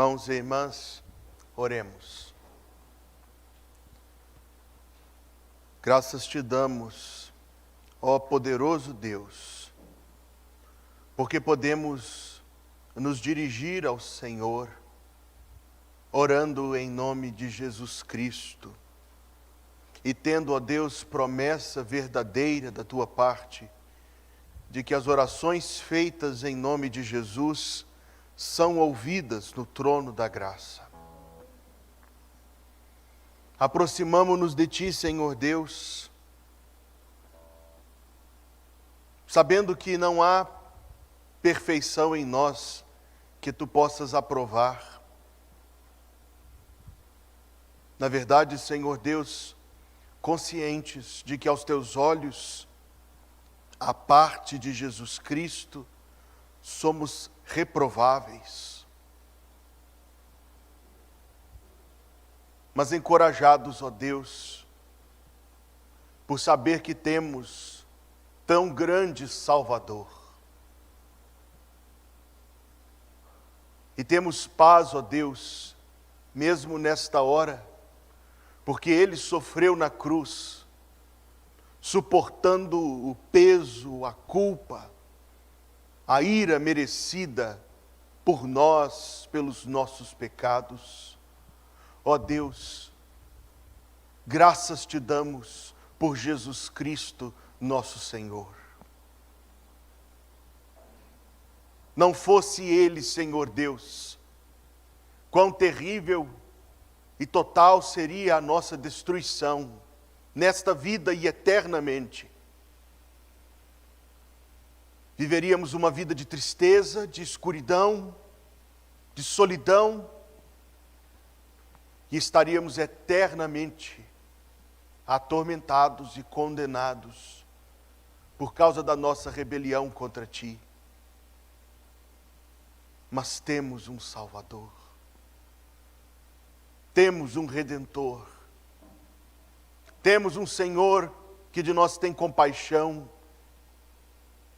Irmãos e irmãs, oremos. Graças te damos, ó poderoso Deus, porque podemos nos dirigir ao Senhor, orando em nome de Jesus Cristo, e tendo, ó Deus, promessa verdadeira da tua parte, de que as orações feitas em nome de Jesus são ouvidas no trono da graça. Aproximamo-nos de ti, Senhor Deus, sabendo que não há perfeição em nós que tu possas aprovar. Na verdade, Senhor Deus, conscientes de que aos teus olhos, à parte de Jesus Cristo, somos reprováveis. Mas encorajados, ó Deus, por saber que temos tão grande Salvador, E temos paz, ó Deus, mesmo nesta hora, porque Ele sofreu na cruz, suportando o peso, a culpa, a ira merecida por nós, pelos nossos pecados. Ó Deus, graças te damos por Jesus Cristo, nosso Senhor. Não fosse Ele, Senhor Deus, quão terrível e total seria a nossa destruição, nesta vida e eternamente. Viveríamos uma vida de tristeza, de escuridão, de solidão, e estaríamos eternamente atormentados e condenados por causa da nossa rebelião contra Ti. Mas temos um Salvador, temos um Redentor, temos um Senhor que de nós tem compaixão,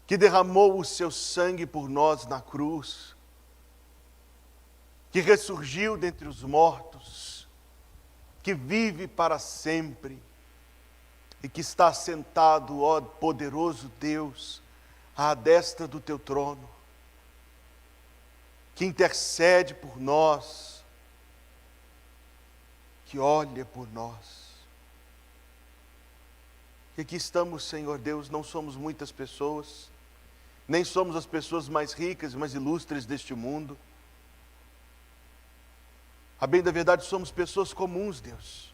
que derramou o seu sangue por nós na cruz, que ressurgiu dentre os mortos, que vive para sempre e que está sentado, ó poderoso Deus, à destra do teu trono, que intercede por nós, que olha por nós. E aqui estamos, Senhor Deus, não somos muitas pessoas, nem somos as pessoas mais ricas, mais ilustres deste mundo. A bem da verdade, somos pessoas comuns, Deus.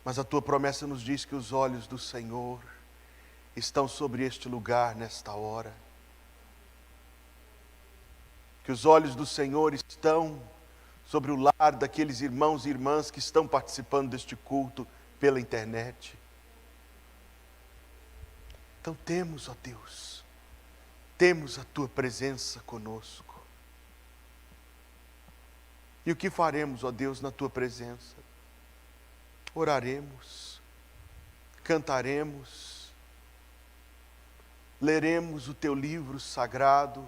Mas a Tua promessa nos diz que os olhos do Senhor estão sobre este lugar nesta hora. Que os olhos do Senhor estão sobre o lar daqueles irmãos e irmãs que estão participando deste culto pela internet. Então temos, ó Deus, temos a Tua presença conosco. E o que faremos, ó Deus, na Tua presença? Oraremos, cantaremos, leremos o Teu livro sagrado,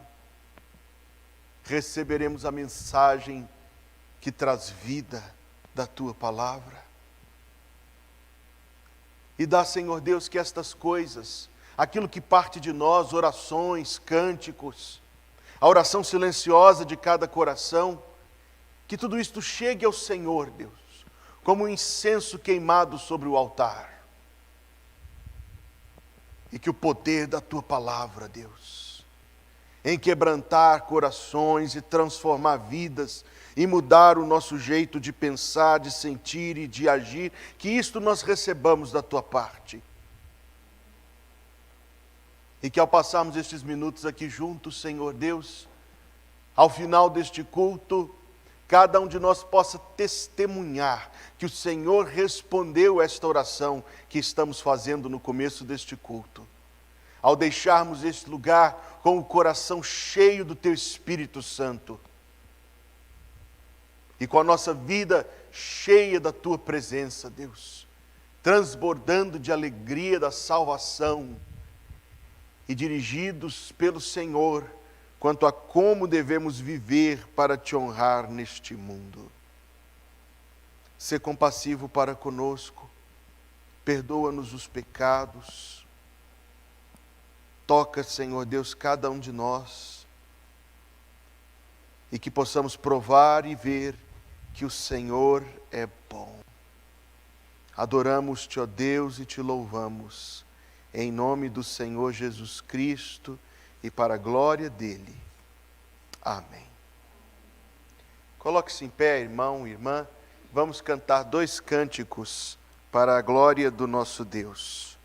receberemos a mensagem que traz vida da Tua palavra. E dá, Senhor Deus, que estas coisas, aquilo que parte de nós, orações, cânticos, a oração silenciosa de cada coração, que tudo isto chegue ao Senhor, Deus, como um incenso queimado sobre o altar. E que o poder da Tua palavra, Deus, em quebrantar corações e transformar vidas, e mudar o nosso jeito de pensar, de sentir e de agir, que isto nós recebamos da Tua parte. E que ao passarmos estes minutos aqui juntos, Senhor Deus, ao final deste culto, cada um de nós possa testemunhar que o Senhor respondeu esta oração que estamos fazendo no começo deste culto. Ao deixarmos este lugar com o coração cheio do Teu Espírito Santo, e com a nossa vida cheia da Tua presença, Deus, transbordando de alegria da salvação e dirigidos pelo Senhor quanto a como devemos viver para Te honrar neste mundo. Sê compassivo para conosco, perdoa-nos os pecados, toca, Senhor Deus, cada um de nós, e que possamos provar e ver que o Senhor é bom. Adoramos-Te, ó Deus, e Te louvamos, em nome do Senhor Jesus Cristo e para a glória dEle. Amém. Coloque-se em pé, irmão e irmã, vamos cantar 2 cânticos para a glória do nosso Deus.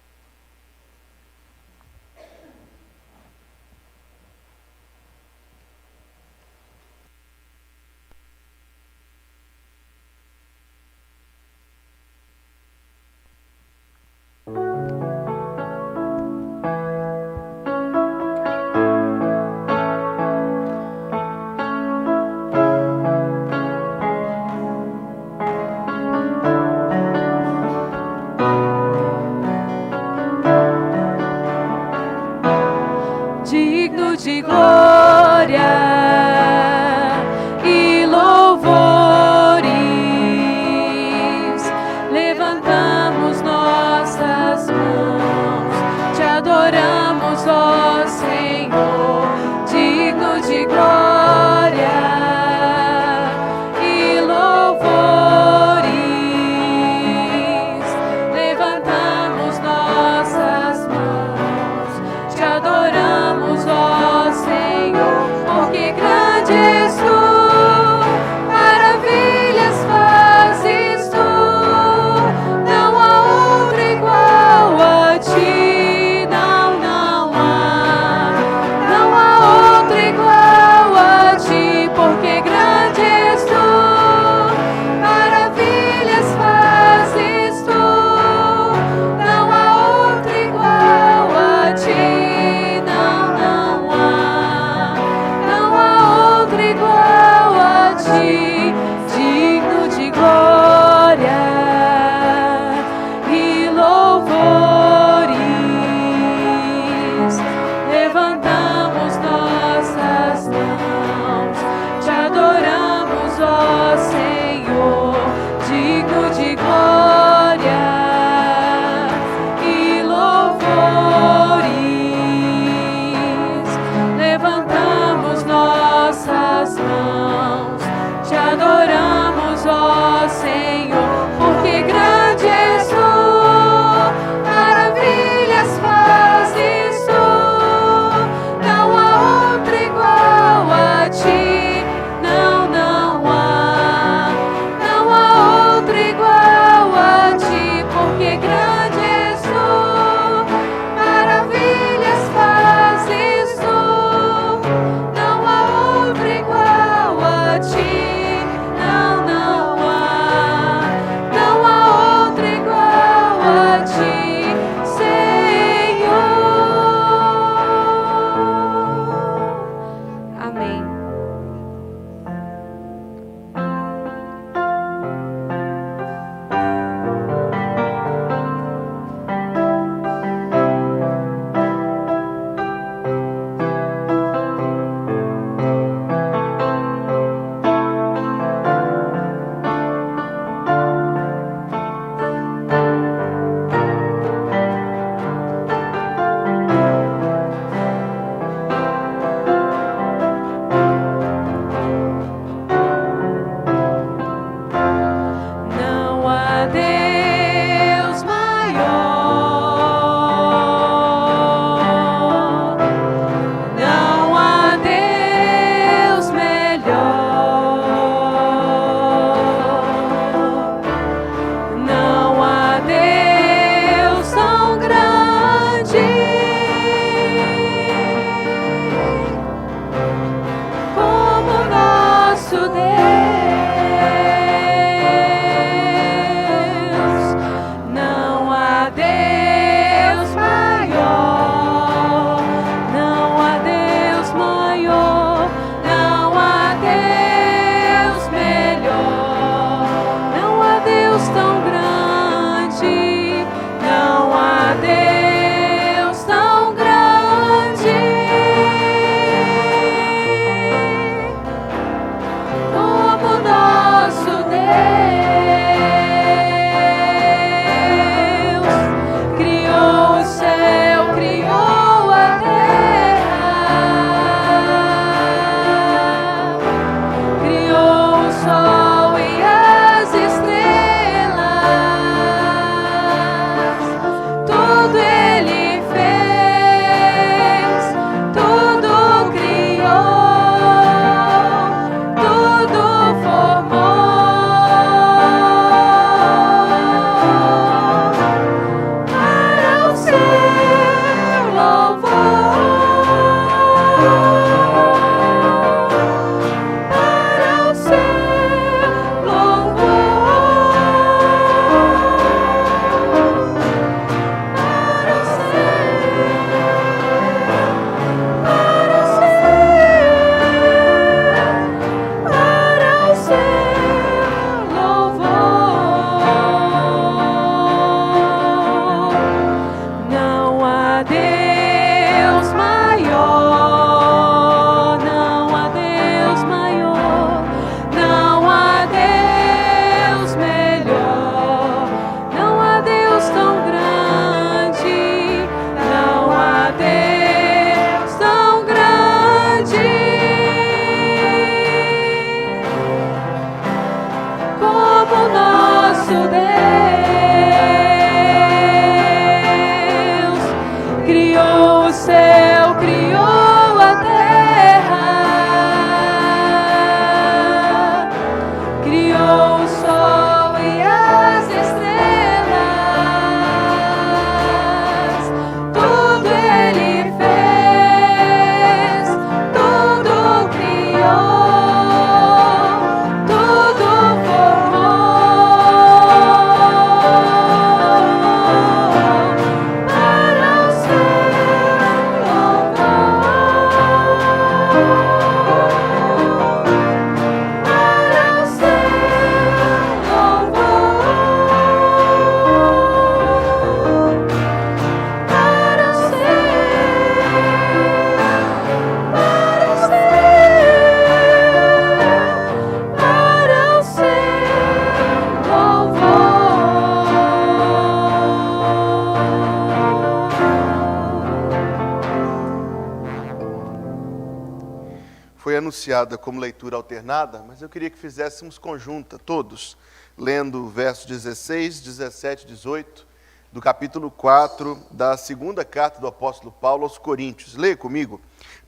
anunciada como leitura alternada, mas eu queria que fizéssemos conjunta, todos, lendo versos 16, 17 e 18, do capítulo 4 da segunda carta do apóstolo Paulo aos Coríntios. Leia comigo.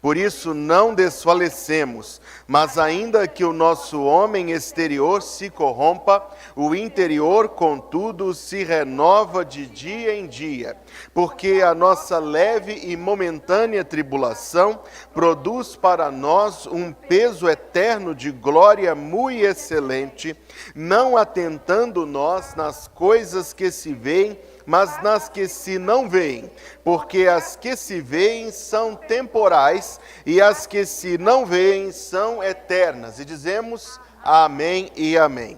Por isso não desfalecemos, mas ainda que o nosso homem exterior se corrompa, o interior, contudo, se renova de dia em dia, porque a nossa leve e momentânea tribulação produz para nós um peso eterno de glória muito excelente, não atentando nós nas coisas que se veem, mas nas que se não veem, porque as que se veem são temporais e as que se não veem são eternas. E dizemos amém e amém.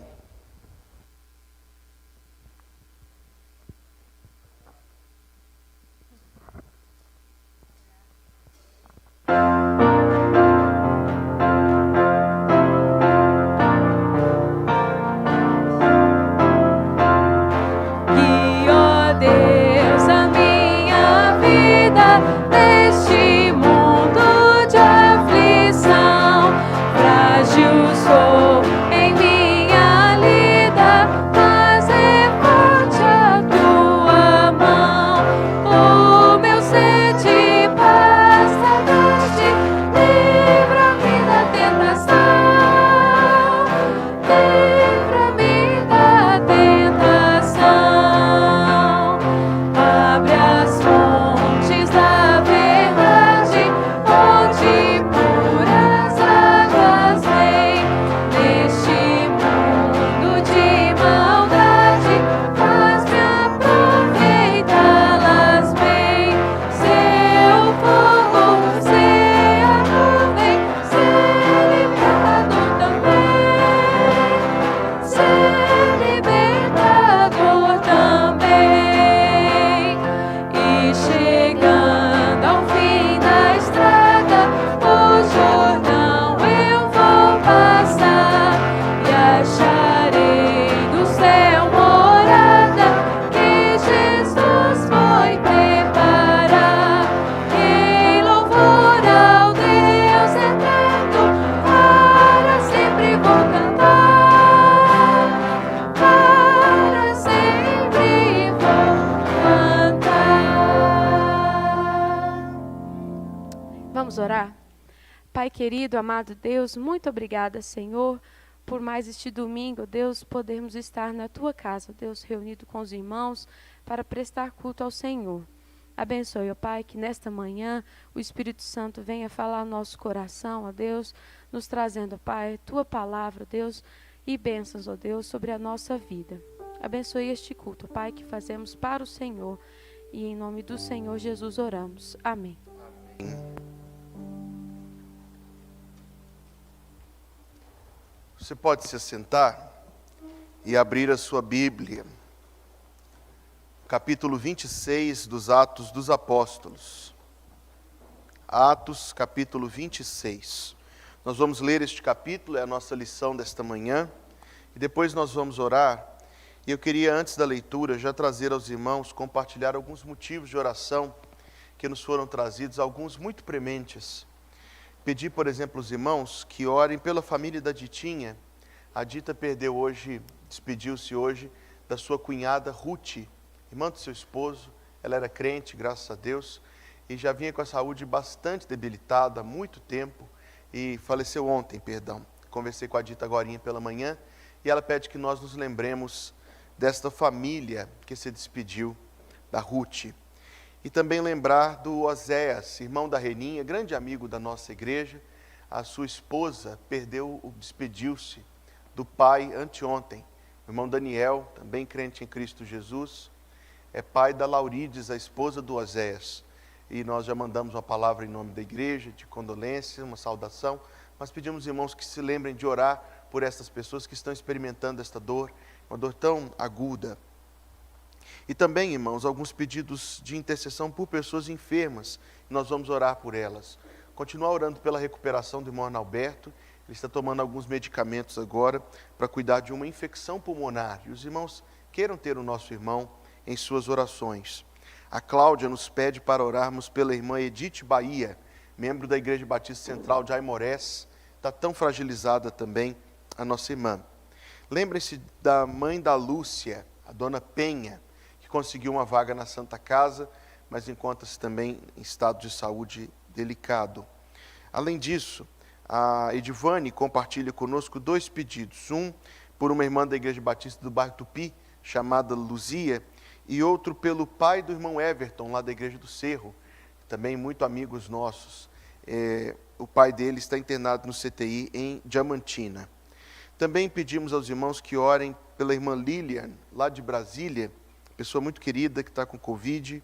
Vamos orar? Pai querido, amado Deus, muito obrigada, Senhor, por mais este domingo, Deus, podermos estar na Tua casa, Deus, reunido com os irmãos para prestar culto ao Senhor. Abençoe, ó Pai, que nesta manhã o Espírito Santo venha falar ao nosso coração, ó Deus, nos trazendo, ó Pai, Tua palavra, Deus, e bênçãos, ó Deus, sobre a nossa vida. Abençoe este culto, ó Pai, que fazemos para o Senhor, e em nome do Senhor Jesus oramos. Amém. Você pode se assentar e abrir a sua Bíblia. Capítulo 26 dos Atos dos Apóstolos. Atos, capítulo 26. Nós vamos ler este capítulo, é a nossa lição desta manhã, e depois nós vamos orar. E eu queria, antes da leitura, já trazer aos irmãos, compartilhar alguns motivos de oração que nos foram trazidos, alguns muito prementes. Pedir, por exemplo, aos irmãos que orem pela família da Ditinha. A Dita perdeu hoje, despediu-se hoje da sua cunhada Ruth, irmã do seu esposo. Ela era crente, graças a Deus, e já vinha com a saúde bastante debilitada há muito tempo, e faleceu ontem, perdão. Conversei com a Dita agorinha pela manhã, e ela pede que nós nos lembremos desta família que se despediu da Ruth. E também lembrar do Oséias, irmão da Reninha, grande amigo da nossa igreja. A sua esposa despediu-se do pai anteontem. O irmão Daniel, também crente em Cristo Jesus, é pai da Laurides, a esposa do Oséias. E nós já mandamos uma palavra em nome da igreja, de condolência, uma saudação, mas pedimos, irmãos, que se lembrem de orar por essas pessoas que estão experimentando esta dor, uma dor tão aguda. E também, irmãos, alguns pedidos de intercessão por pessoas enfermas. Nós vamos orar por elas. Continuar orando pela recuperação do irmão Alberto. Ele está tomando alguns medicamentos agora para cuidar de uma infecção pulmonar. E os irmãos queiram ter o nosso irmão em suas orações. A Cláudia nos pede para orarmos pela irmã Edith Bahia, membro da Igreja Batista Central de Aimorés, está tão fragilizada também a nossa irmã. Lembrem-se da mãe da Lúcia, a dona Penha, que conseguiu uma vaga na Santa Casa, mas encontra-se também em estado de saúde delicado. Além disso, a Edivane compartilha conosco 2 pedidos. Um por uma irmã da Igreja Batista do bairro Tupi, chamada Luzia, e outro pelo pai do irmão Everton, lá da Igreja do Cerro, também muito amigos nossos. O pai dele está internado no CTI em Diamantina. Também pedimos aos irmãos que orem pela irmã Lilian, lá de Brasília, pessoa muito querida que está com Covid,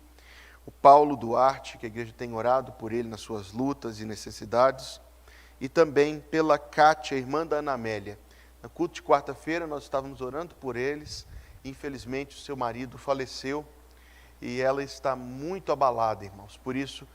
o Paulo Duarte, que a igreja tem orado por ele nas suas lutas e necessidades, e também pela Cátia, irmã da Ana Amélia. No culto de quarta-feira nós estávamos orando por eles, infelizmente o seu marido faleceu e ela está muito abalada, irmãos. Por isso,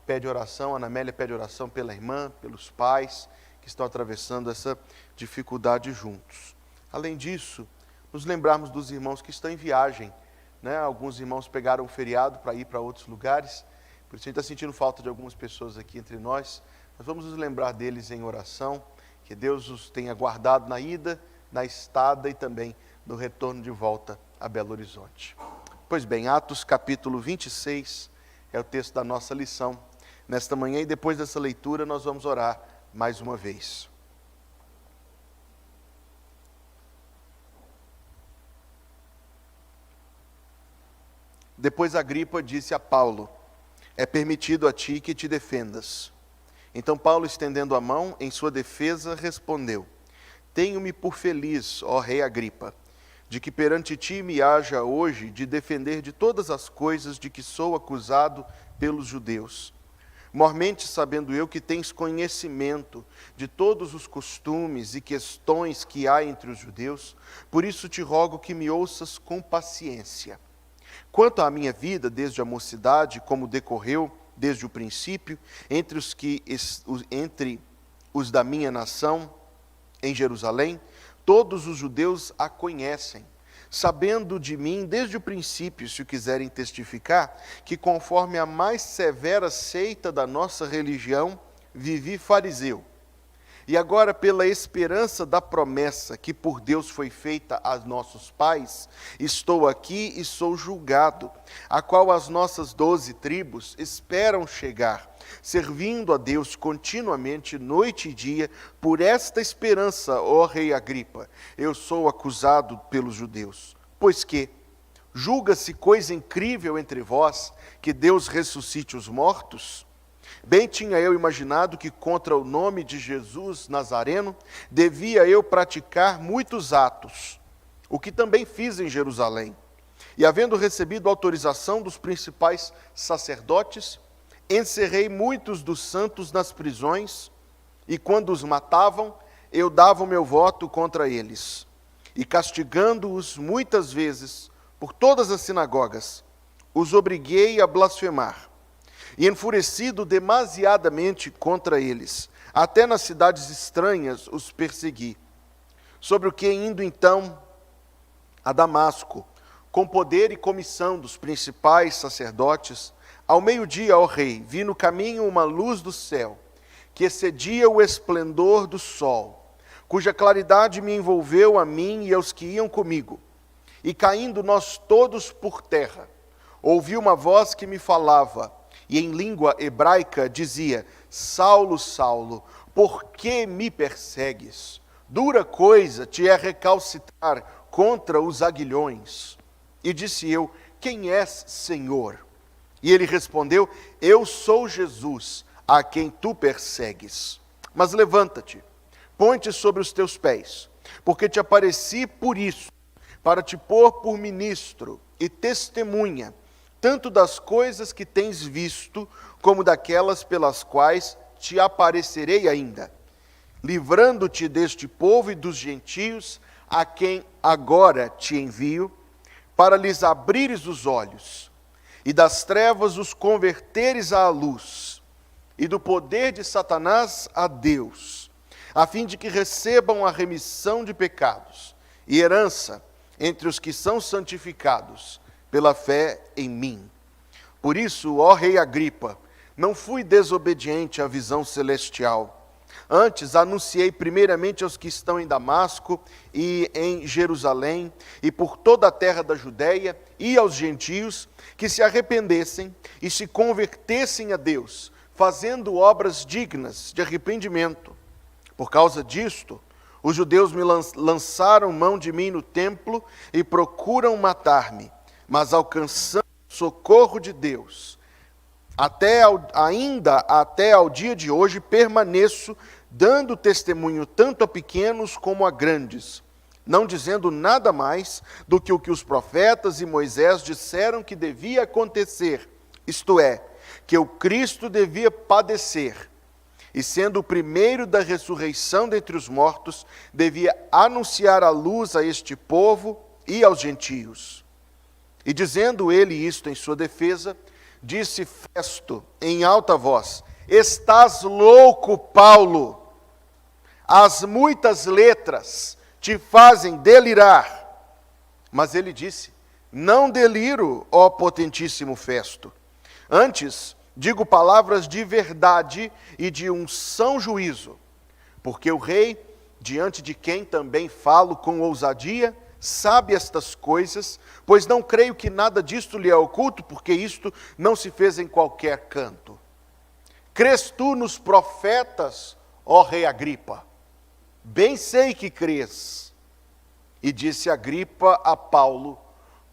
pede oração, a Ana Amélia pede oração pela irmã, pelos pais que estão atravessando essa dificuldade juntos. Além disso, nos lembrarmos dos irmãos que estão em viagem, né? Alguns irmãos pegaram o feriado para ir para outros lugares, por isso a gente está sentindo falta de algumas pessoas aqui entre nós. Nós vamos nos lembrar deles em oração, que Deus os tenha guardado na ida, na estada e também no retorno de volta a Belo Horizonte. Pois bem, Atos capítulo 26 é o texto da nossa lição nesta manhã, e depois dessa leitura nós vamos orar mais uma vez. Depois Agripa disse a Paulo: é permitido a ti que te defendas. Então Paulo, estendendo a mão em sua defesa, respondeu: tenho-me por feliz, ó rei Agripa, de que perante ti me haja hoje de defender de todas as coisas de que sou acusado pelos judeus. Mormente sabendo eu que tens conhecimento de todos os costumes e questões que há entre os judeus, por isso te rogo que me ouças com paciência. Quanto à minha vida desde a mocidade, como decorreu desde o princípio, entre os da minha nação em Jerusalém, todos os judeus a conhecem, sabendo de mim desde o princípio, se o quiserem testificar, que conforme a mais severa seita da nossa religião, vivi fariseu. E agora, pela esperança da promessa que por Deus foi feita a nossos pais, estou aqui e sou julgado, a qual as nossas 12 tribos esperam chegar, servindo a Deus continuamente, noite e dia, por esta esperança, ó rei Agripa, eu sou acusado pelos judeus. Pois que julga-se coisa incrível entre vós, que Deus ressuscite os mortos? Bem tinha eu imaginado que contra o nome de Jesus Nazareno, devia eu praticar muitos atos, o que também fiz em Jerusalém. E havendo recebido autorização dos principais sacerdotes, encerrei muitos dos santos nas prisões, e quando os matavam, eu dava o meu voto contra eles. E castigando-os muitas vezes, por todas as sinagogas, os obriguei a blasfemar. E enfurecido demasiadamente contra eles, até nas cidades estranhas os persegui. Sobre o que indo então a Damasco, com poder e comissão dos principais sacerdotes, ao meio-dia, ó rei, vi no caminho uma luz do céu, que excedia o esplendor do sol, cuja claridade me envolveu a mim e aos que iam comigo. E caindo nós todos por terra, ouvi uma voz que me falava, e em língua hebraica dizia: Saulo, Saulo, por que me persegues? Dura coisa te é recalcitrar contra os aguilhões. E disse eu: quem és, Senhor? E ele respondeu: eu sou Jesus, a quem tu persegues. Mas levanta-te, põe-te sobre os teus pés, porque te apareci por isso, para te pôr por ministro e testemunha, tanto das coisas que tens visto, como daquelas pelas quais te aparecerei ainda, livrando-te deste povo e dos gentios, a quem agora te envio, para lhes abrires os olhos, e das trevas os converteres à luz, e do poder de Satanás a Deus, a fim de que recebam a remissão de pecados e herança entre os que são santificados pela fé em mim. Por isso, ó rei Agripa, não fui desobediente à visão celestial, Antes, anunciei primeiramente aos que estão em Damasco e em Jerusalém e por toda a terra da Judéia e aos gentios que se arrependessem e se convertessem a Deus, fazendo obras dignas de arrependimento. Por causa disto, os judeus me lançaram mão de mim no templo e procuram matar-me, mas alcançando o socorro de Deus, ainda até ao dia de hoje permaneço, dando testemunho tanto a pequenos como a grandes, não dizendo nada mais do que o que os profetas e Moisés disseram que devia acontecer, isto é, que o Cristo devia padecer, e sendo o primeiro da ressurreição dentre os mortos, devia anunciar a luz a este povo e aos gentios. E dizendo ele isto em sua defesa, disse Festo em alta voz: estás louco, Paulo? As muitas letras te fazem delirar. Mas ele disse: não deliro, ó potentíssimo Festo. Antes, digo palavras de verdade e de um são juízo, porque o rei, diante de quem também falo com ousadia, sabe estas coisas, pois não creio que nada disto lhe é oculto, porque isto não se fez em qualquer canto. Crês tu nos profetas, ó rei Agripa? Bem sei que crês. E disse Agripa a Paulo: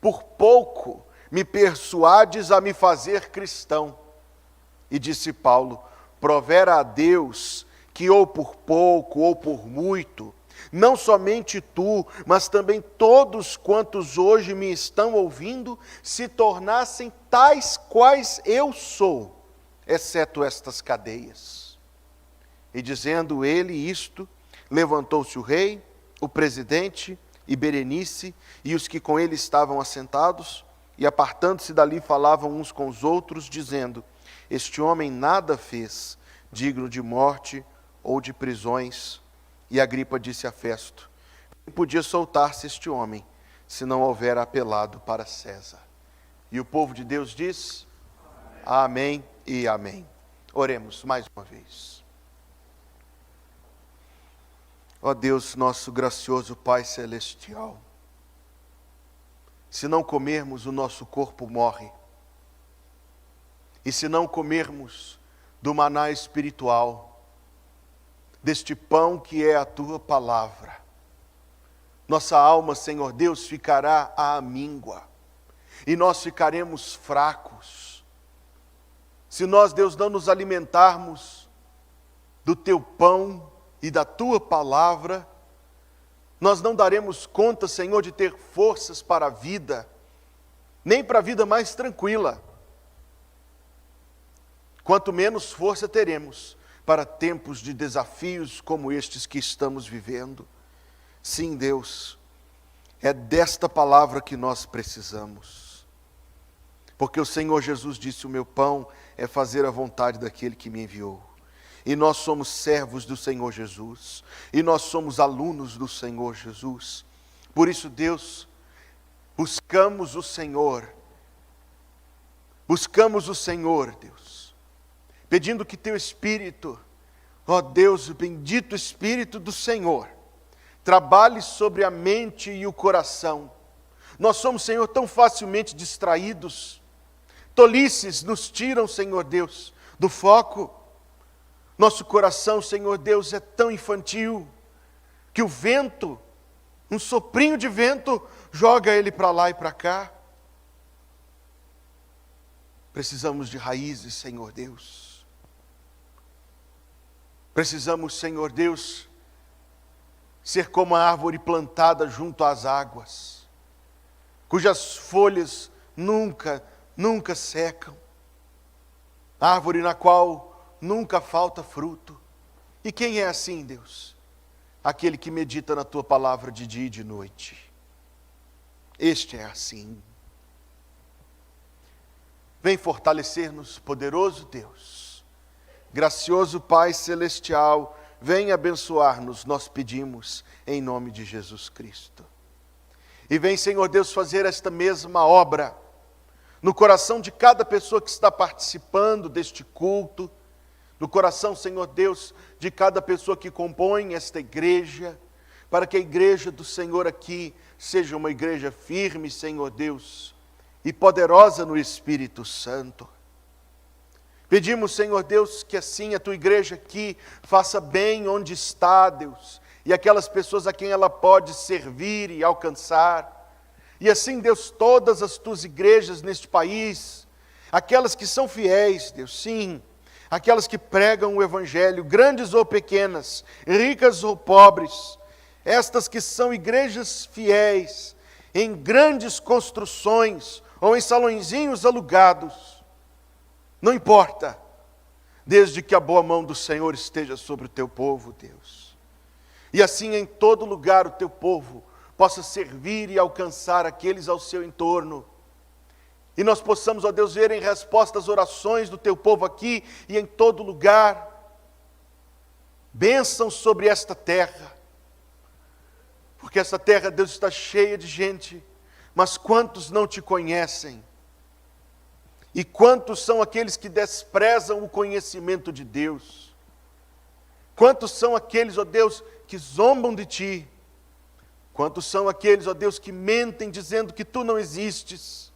por pouco me persuades a me fazer cristão. E disse Paulo: provera a Deus que ou por pouco ou por muito, não somente tu, mas também todos quantos hoje me estão ouvindo, se tornassem tais quais eu sou, exceto estas cadeias. E dizendo ele isto, levantou-se o rei, o presidente e Berenice e os que com ele estavam assentados, e apartando-se dali falavam uns com os outros, dizendo: este homem nada fez digno de morte ou de prisões. E Agripa disse a Festo: não podia soltar-se este homem, se não houver apelado para César. E o povo de Deus diz: amém e amém. Oremos mais uma vez. Ó Deus, nosso gracioso Pai Celestial, se não comermos, o nosso corpo morre. E se não comermos do maná espiritual, deste pão que é a Tua palavra, nossa alma, Senhor Deus, ficará à míngua, e nós ficaremos fracos. Se nós, Deus, não nos alimentarmos do Teu pão e da Tua palavra, nós não daremos conta, Senhor, de ter forças para a vida, nem para a vida mais tranquila. Quanto menos força teremos para tempos de desafios como estes que estamos vivendo. Sim, Deus, é desta palavra que nós precisamos. Porque o Senhor Jesus disse: o meu pão é fazer a vontade daquele que me enviou. E nós somos servos do Senhor Jesus. E nós somos alunos do Senhor Jesus. Por isso, Deus, buscamos o Senhor. Buscamos o Senhor, Deus, pedindo que Teu Espírito, ó Deus, o bendito Espírito do Senhor, trabalhe sobre a mente e o coração. Nós somos, Senhor, tão facilmente distraídos. Tolices nos tiram, Senhor Deus, do foco. Nosso coração, Senhor Deus, é tão infantil, que o vento, um soprinho de vento, joga ele para lá e para cá. Precisamos de raízes, Senhor Deus. Precisamos, Senhor Deus, ser como a árvore plantada junto às águas, cujas folhas nunca secam. Árvore na qual nunca falta fruto. E quem é assim, Deus? Aquele que medita na Tua palavra de dia e de noite. Este é assim. Vem fortalecer-nos, poderoso Deus. Gracioso Pai Celestial, vem abençoar-nos, nós pedimos, em nome de Jesus Cristo. E vem, Senhor Deus, fazer esta mesma obra no coração de cada pessoa que está participando deste culto, no coração, Senhor Deus, de cada pessoa que compõe esta igreja, para que a igreja do Senhor aqui seja uma igreja firme, Senhor Deus, e poderosa no Espírito Santo. Pedimos, Senhor Deus, que assim a tua igreja aqui faça bem onde está, Deus, e aquelas pessoas a quem ela pode servir e alcançar. E assim, Deus, todas as tuas igrejas neste país, aquelas que são fiéis, Deus, sim, aquelas que pregam o Evangelho, grandes ou pequenas, ricas ou pobres, estas que são igrejas fiéis, em grandes construções ou em salõezinhos alugados, não importa, desde que a boa mão do Senhor esteja sobre o teu povo, Deus. E assim em todo lugar o teu povo possa servir e alcançar aqueles ao seu entorno. E nós possamos, ó Deus, ver em resposta às orações do teu povo aqui e em todo lugar, bênção sobre esta terra. Porque essa terra, Deus, está cheia de gente, mas quantos não te conhecem? E quantos são aqueles que desprezam o conhecimento de Deus? Quantos são aqueles, ó Deus, que zombam de ti? Quantos são aqueles, ó Deus, que mentem dizendo que tu não existes?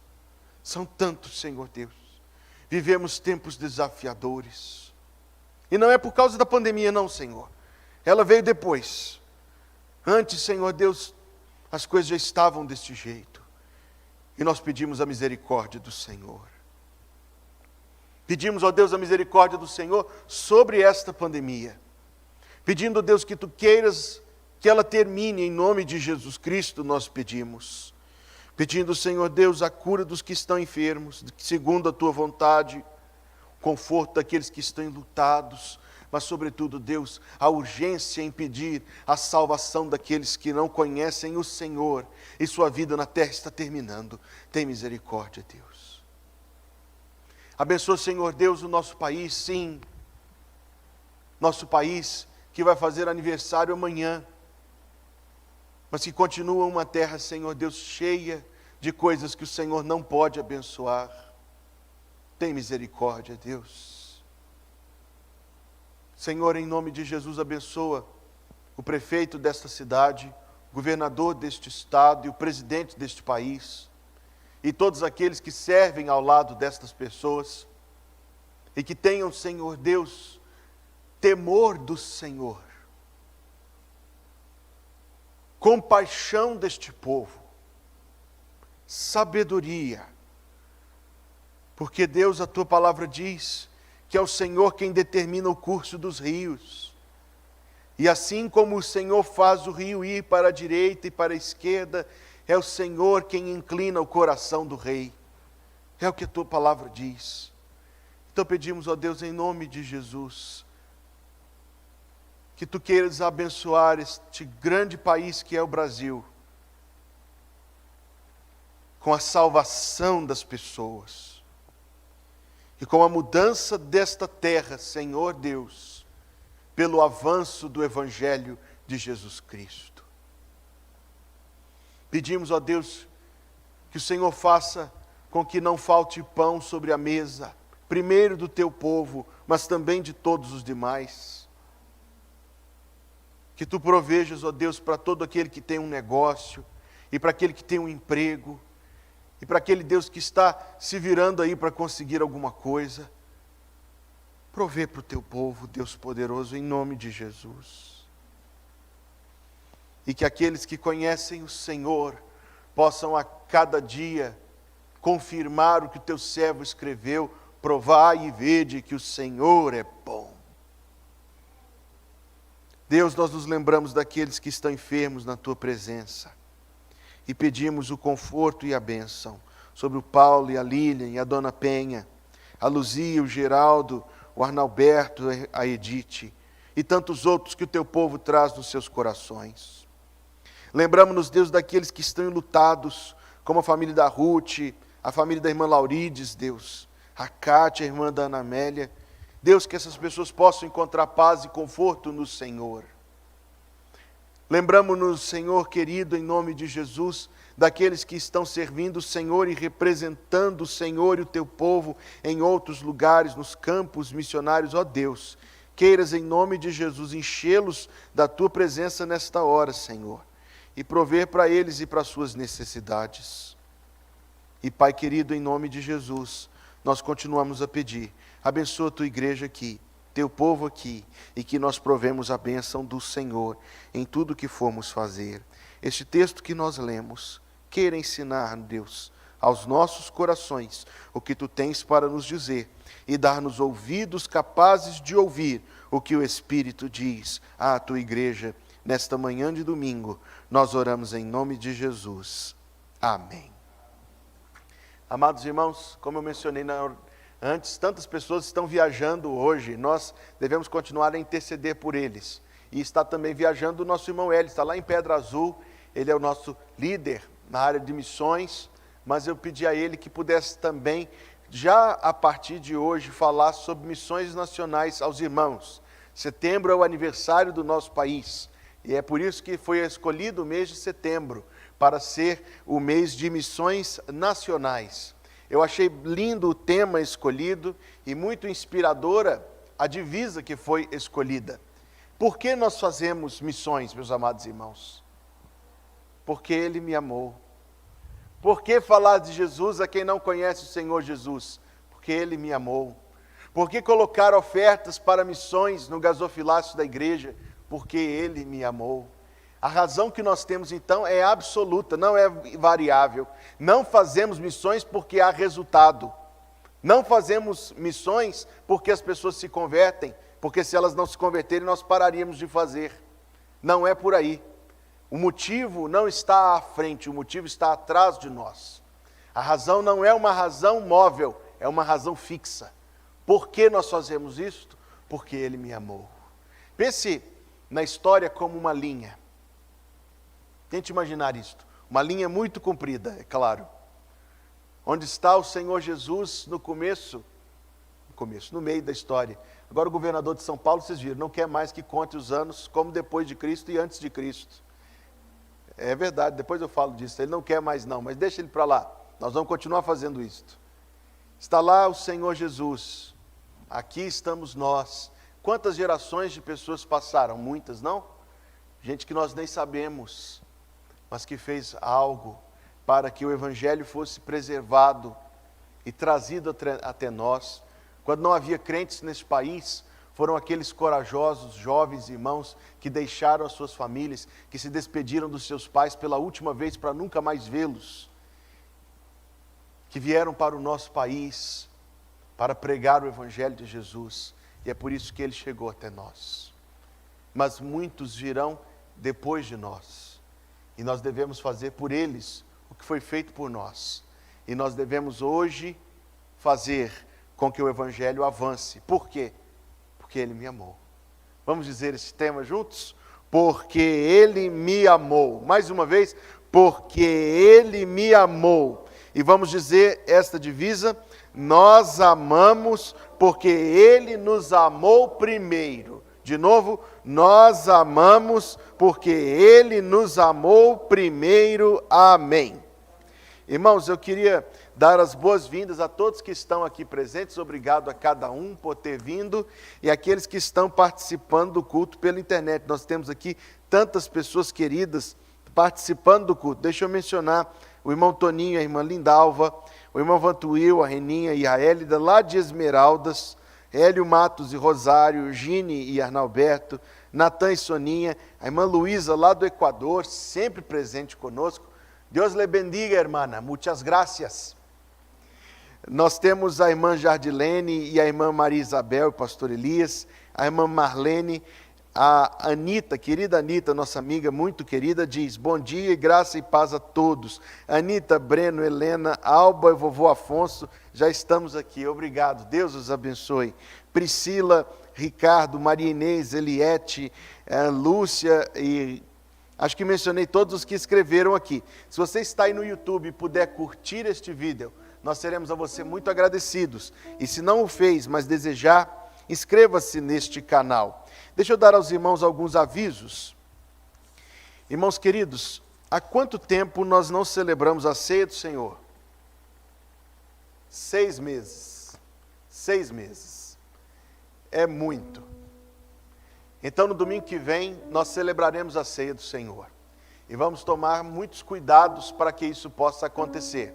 São tantos, Senhor Deus. Vivemos tempos desafiadores. E não é por causa da pandemia, não, Senhor. Ela veio depois. Antes, Senhor Deus, as coisas já estavam deste jeito. E nós pedimos a misericórdia do Senhor. Pedimos, ó Deus, a misericórdia do Senhor sobre esta pandemia. Pedindo, Deus, que tu queiras que ela termine, em nome de Jesus Cristo, nós pedimos. Pedindo, Senhor Deus, a cura dos que estão enfermos, segundo a tua vontade, conforto daqueles que estão enlutados, mas sobretudo, Deus, a urgência em pedir a salvação daqueles que não conhecem o Senhor, e sua vida na terra está terminando. Tem misericórdia, Deus. Abençoa, Senhor Deus, o nosso país, sim, nosso país que vai fazer aniversário amanhã, mas que continua uma terra, Senhor Deus, cheia de coisas que o Senhor não pode abençoar. Tem misericórdia, Deus. Senhor, em nome de Jesus, abençoa o prefeito desta cidade, o governador deste estado e o presidente deste país, e todos aqueles que servem ao lado destas pessoas, e que tenham, Senhor Deus, temor do Senhor, compaixão deste povo, sabedoria, porque Deus, a tua palavra diz que é o Senhor quem determina o curso dos rios, e assim como o Senhor faz o rio ir para a direita e para a esquerda, é o Senhor quem inclina o coração do rei, é o que a tua palavra diz. Então pedimos, ó Deus, em nome de Jesus, que tu queiras abençoar este grande país que é o Brasil, com a salvação das pessoas, e com a mudança desta terra, Senhor Deus, pelo avanço do Evangelho de Jesus Cristo. Pedimos, ó Deus, que o Senhor faça com que não falte pão sobre a mesa, primeiro do teu povo, mas também de todos os demais. Que tu provejas, ó Deus, para todo aquele que tem um negócio, e para aquele que tem um emprego, e para aquele, Deus, que está se virando aí para conseguir alguma coisa. Provê para o teu povo, Deus poderoso, em nome de Jesus. E que aqueles que conhecem o Senhor possam a cada dia confirmar o que o teu servo escreveu: provai e vede que o Senhor é bom. Deus, nós nos lembramos daqueles que estão enfermos na tua presença e pedimos o conforto e a bênção sobre o Paulo e a Lilian e a Dona Penha, a Luzia, o Geraldo, o Arnalberto, a Edith e tantos outros que o teu povo traz nos seus corações. Lembramos-nos, Deus, daqueles que estão enlutados, como a família da Ruth, a família da irmã Laurides, Deus, a Cátia, a irmã da Ana Amélia. Deus, que essas pessoas possam encontrar paz e conforto no Senhor. Lembramos-nos, Senhor querido, em nome de Jesus, daqueles que estão servindo o Senhor e representando o Senhor e o teu povo em outros lugares, nos campos missionários. Ó Deus, queiras em nome de Jesus enchê-los da tua presença nesta hora, Senhor, e prover para eles e para as suas necessidades. E Pai querido, em nome de Jesus, nós continuamos a pedir, abençoa a tua igreja aqui, teu povo aqui, e que nós provemos a bênção do Senhor em tudo que formos fazer. Este texto que nós lemos, queira ensinar, Deus, aos nossos corações o que tu tens para nos dizer e dar-nos ouvidos capazes de ouvir o que o Espírito diz à tua igreja nesta manhã de domingo. Nós oramos em nome de Jesus. Amém. Amados irmãos, como eu mencionei antes, tantas pessoas estão viajando hoje, nós devemos continuar a interceder por eles. E está também viajando o nosso irmão Hélio, está lá em Pedra Azul, ele é o nosso líder na área de missões, mas eu pedi a ele que pudesse também, já a partir de hoje, falar sobre missões nacionais aos irmãos. Setembro é o aniversário do nosso país, e é por isso que foi escolhido o mês de setembro, para ser o mês de missões nacionais. Eu achei lindo o tema escolhido e muito inspiradora a divisa que foi escolhida. Por que nós fazemos missões, meus amados irmãos? Porque Ele me amou. Por que falar de Jesus a quem não conhece o Senhor Jesus? Porque Ele me amou. Por que colocar ofertas para missões no gasofilácio da igreja? Porque Ele me amou. A razão que nós temos então é absoluta, não é variável. Não fazemos missões porque há resultado. Não fazemos missões porque as pessoas se convertem, porque se elas não se converterem nós pararíamos de fazer. Não é por aí. O motivo não está à frente, o motivo está atrás de nós. A razão não é uma razão móvel, é uma razão fixa. Por que nós fazemos isto? Porque Ele me amou. Pense na história como uma linha. Tente imaginar isto. Uma linha muito comprida, é claro. Onde está o Senhor Jesus no meio da história. Agora o governador de São Paulo, vocês viram, não quer mais que conte os anos como depois de Cristo e antes de Cristo. É verdade, depois eu falo disso. Ele não quer mais não, mas deixa ele para lá. Nós vamos continuar fazendo isto. Está lá o Senhor Jesus. Aqui estamos nós. Quantas gerações de pessoas passaram? Muitas, não? Gente que nós nem sabemos, mas que fez algo para que o Evangelho fosse preservado e trazido até nós. Quando não havia crentes nesse país, foram aqueles corajosos, jovens irmãos que deixaram as suas famílias, que se despediram dos seus pais pela última vez para nunca mais vê-los, que vieram para o nosso país para pregar o Evangelho de Jesus, e é por isso que Ele chegou até nós. Mas muitos virão depois de nós. E nós devemos fazer por eles o que foi feito por nós. E nós devemos hoje fazer com que o Evangelho avance. Por quê? Porque Ele me amou. Vamos dizer esse tema juntos? Porque Ele me amou. Mais uma vez, porque Ele me amou. E vamos dizer esta divisa: nós amamos porque Ele nos amou primeiro. De novo, nós amamos porque Ele nos amou primeiro. Amém. Irmãos, eu queria dar as boas-vindas a todos que estão aqui presentes. Obrigado a cada um por ter vindo e aqueles que estão participando do culto pela internet. Nós temos aqui tantas pessoas queridas participando do culto. Deixa eu mencionar o irmão Toninho, a irmã Lindalva, o irmão Vantuil, a Reninha e a Hélida, lá de Esmeraldas, Hélio Matos e Rosário, Gine e Arnalberto, Natan e Soninha, a irmã Luísa lá do Equador, sempre presente conosco. Deus le bendiga, hermana, muitas gracias. Nós temos a irmã Jardilene e a irmã Maria Isabel, o pastor Elias, a irmã Marlene, a Anita, querida Anita, nossa amiga muito querida, diz: bom dia e graça e paz a todos. Anita, Breno, Helena, Alba e vovô Afonso, já estamos aqui, obrigado, Deus os abençoe. Priscila, Ricardo, Maria Inês, Eliette, Lúcia e acho que mencionei todos os que escreveram aqui. Se você está aí no YouTube e puder curtir este vídeo, nós seremos a você muito agradecidos. E se não o fez, mas desejar, inscreva-se neste canal. Deixa eu dar aos irmãos alguns avisos. Irmãos queridos, há quanto tempo nós não celebramos a ceia do Senhor? 6 meses. 6 meses. É muito. Então, no domingo que vem, nós celebraremos a ceia do Senhor. E vamos tomar muitos cuidados para que isso possa acontecer.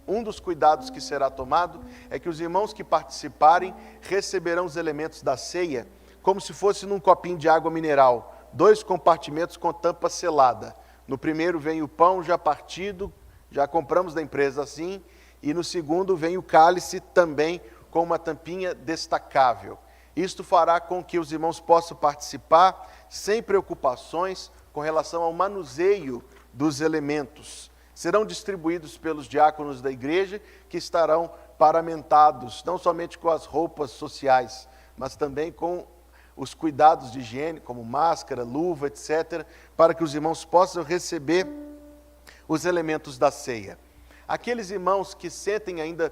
Um dos cuidados que será tomado é que os irmãos que participarem receberão os elementos da ceia como se fosse num copinho de água mineral, 2 compartimentos com tampa selada. No primeiro vem o pão já partido, já compramos da empresa assim, e no segundo vem o cálice também com uma tampinha destacável. Isto fará com que os irmãos possam participar sem preocupações com relação ao manuseio dos elementos. Serão distribuídos pelos diáconos da igreja, que estarão paramentados, não somente com as roupas sociais, mas também com os cuidados de higiene, como máscara, luva, etc., para que os irmãos possam receber os elementos da ceia. Aqueles irmãos que sentem ainda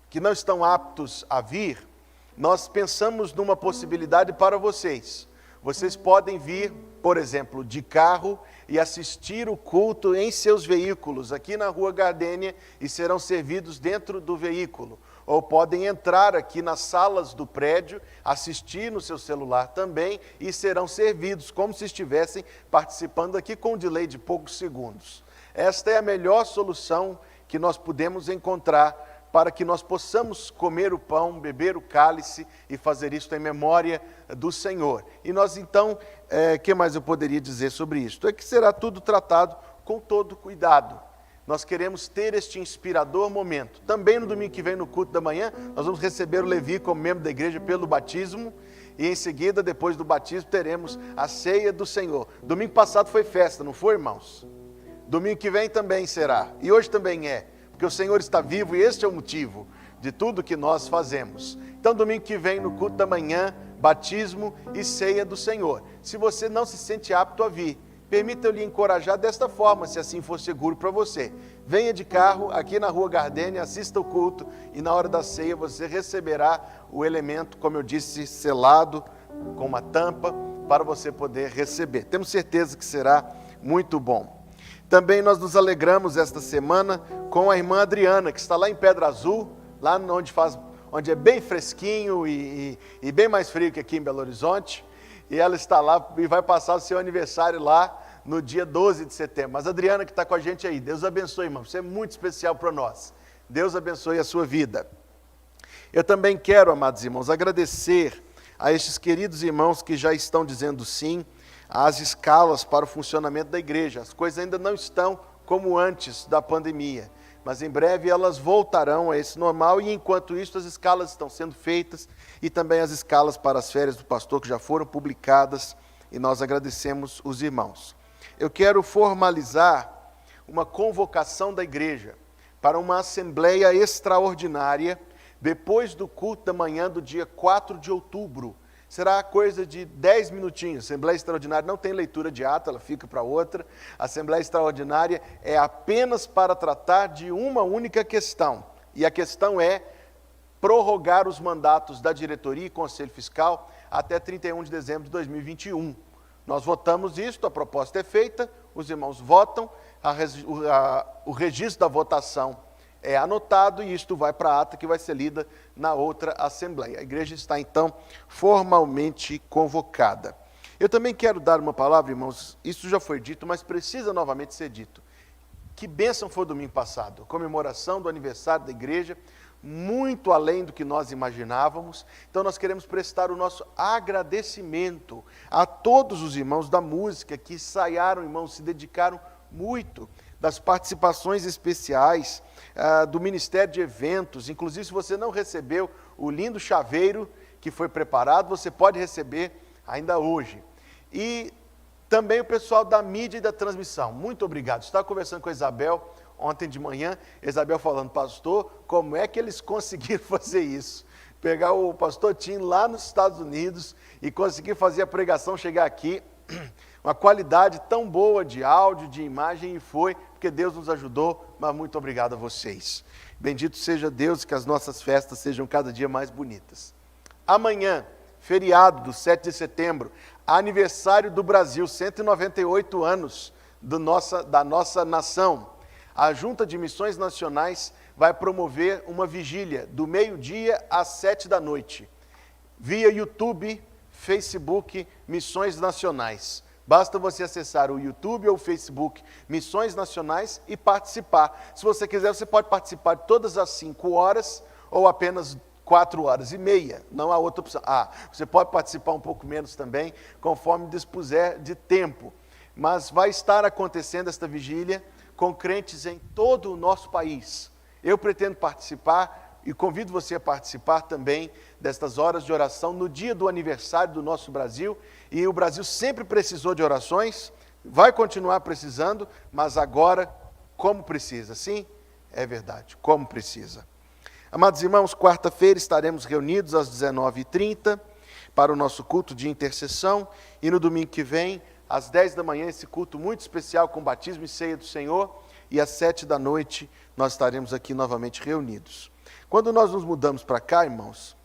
que não estão aptos a vir, nós pensamos numa possibilidade para vocês. Vocês podem vir, por exemplo, de carro e assistir o culto em seus veículos, aqui na Rua Gardênia, e serão servidos dentro do veículo. Ou podem entrar aqui nas salas do prédio, assistir no seu celular também, e serão servidos como se estivessem participando aqui com um delay de poucos segundos. Esta é a melhor solução que nós podemos encontrar para que nós possamos comer o pão, beber o cálice e fazer isto em memória do Senhor. E nós então, que mais eu poderia dizer sobre isto? É que será tudo tratado com todo cuidado. Nós queremos ter este inspirador momento. Também no domingo que vem, no culto da manhã, nós vamos receber o Levi como membro da igreja pelo batismo. E em seguida, depois do batismo, teremos a ceia do Senhor. Domingo passado foi festa, não foi, irmãos? Domingo que vem também será. E hoje também é. Porque o Senhor está vivo e este é o motivo de tudo que nós fazemos. Então, domingo que vem, no culto da manhã, batismo e ceia do Senhor. Se você não se sente apto a vir, permita eu lhe encorajar desta forma, se assim for seguro para você. Venha de carro aqui na Rua Gardênia, assista o culto e na hora da ceia você receberá o elemento, como eu disse, selado, com uma tampa, para você poder receber. Temos certeza que será muito bom. Também nós nos alegramos esta semana com a irmã Adriana, que está lá em Pedra Azul, lá onde é bem fresquinho e bem mais frio que aqui em Belo Horizonte. E ela está lá e vai passar o seu aniversário lá no dia 12 de setembro. Mas a Adriana que está com a gente aí, Deus abençoe, irmão. Você é muito especial para nós. Deus abençoe a sua vida. Eu também quero, amados irmãos, agradecer a estes queridos irmãos que já estão dizendo sim às escalas para o funcionamento da igreja. As coisas ainda não estão como antes da pandemia, mas em breve elas voltarão a esse normal, e enquanto isso as escalas estão sendo feitas, e também as escalas para as férias do pastor que já foram publicadas, e nós agradecemos os irmãos. Eu quero formalizar uma convocação da igreja para uma assembleia extraordinária depois do culto da manhã do dia 4 de outubro. Será coisa de 10 minutinhos. Assembleia Extraordinária não tem leitura de ato, ela fica para outra. A Assembleia Extraordinária é apenas para tratar de uma única questão. E a questão é prorrogar os mandatos da diretoria e Conselho Fiscal até 31 de dezembro de 2021. Nós votamos isto, a proposta é feita, os irmãos votam, o registro da votação é anotado e isto vai para a ata que vai ser lida na outra assembleia. A igreja está, então, formalmente convocada. Eu também quero dar uma palavra, irmãos, isso já foi dito, mas precisa novamente ser dito. Que bênção foi o domingo passado, comemoração do aniversário da igreja, muito além do que nós imaginávamos. Então nós queremos prestar o nosso agradecimento a todos os irmãos da música que ensaiaram, irmãos, se dedicaram muito, das participações especiais, do Ministério de Eventos. Inclusive, se você não recebeu o lindo chaveiro que foi preparado, você pode receber ainda hoje. E também o pessoal da mídia e da transmissão, muito obrigado. Estava conversando com a Isabel ontem de manhã, Isabel falando, pastor, como é que eles conseguiram fazer isso? Pegar o pastor Tim lá nos Estados Unidos e conseguir fazer a pregação chegar aqui, uma qualidade tão boa de áudio, de imagem, e foi, porque Deus nos ajudou, mas muito obrigado a vocês. Bendito seja Deus, que as nossas festas sejam cada dia mais bonitas. Amanhã, feriado do 7 de setembro, aniversário do Brasil, 198 anos da nossa nação. A Junta de Missões Nacionais vai promover uma vigília do meio-dia às 7 da noite, via YouTube, Facebook, Missões Nacionais. Basta você acessar o YouTube ou o Facebook Missões Nacionais e participar. Se você quiser, você pode participar de todas as 5 horas ou apenas 4h30, não há outra opção. Você pode participar um pouco menos também, conforme dispuser de tempo. Mas vai estar acontecendo esta vigília com crentes em todo o nosso país. Eu pretendo participar e convido você a participar também destas horas de oração no dia do aniversário do nosso Brasil. E o Brasil sempre precisou de orações, vai continuar precisando, mas agora como precisa. Sim, é verdade, como precisa. Amados irmãos, quarta-feira estaremos reunidos às 19h30 para o nosso culto de intercessão e no domingo que vem, às 10 da manhã, esse culto muito especial com batismo e ceia do Senhor, e às 7 da noite nós estaremos aqui novamente reunidos. Quando nós nos mudamos para cá, irmãos,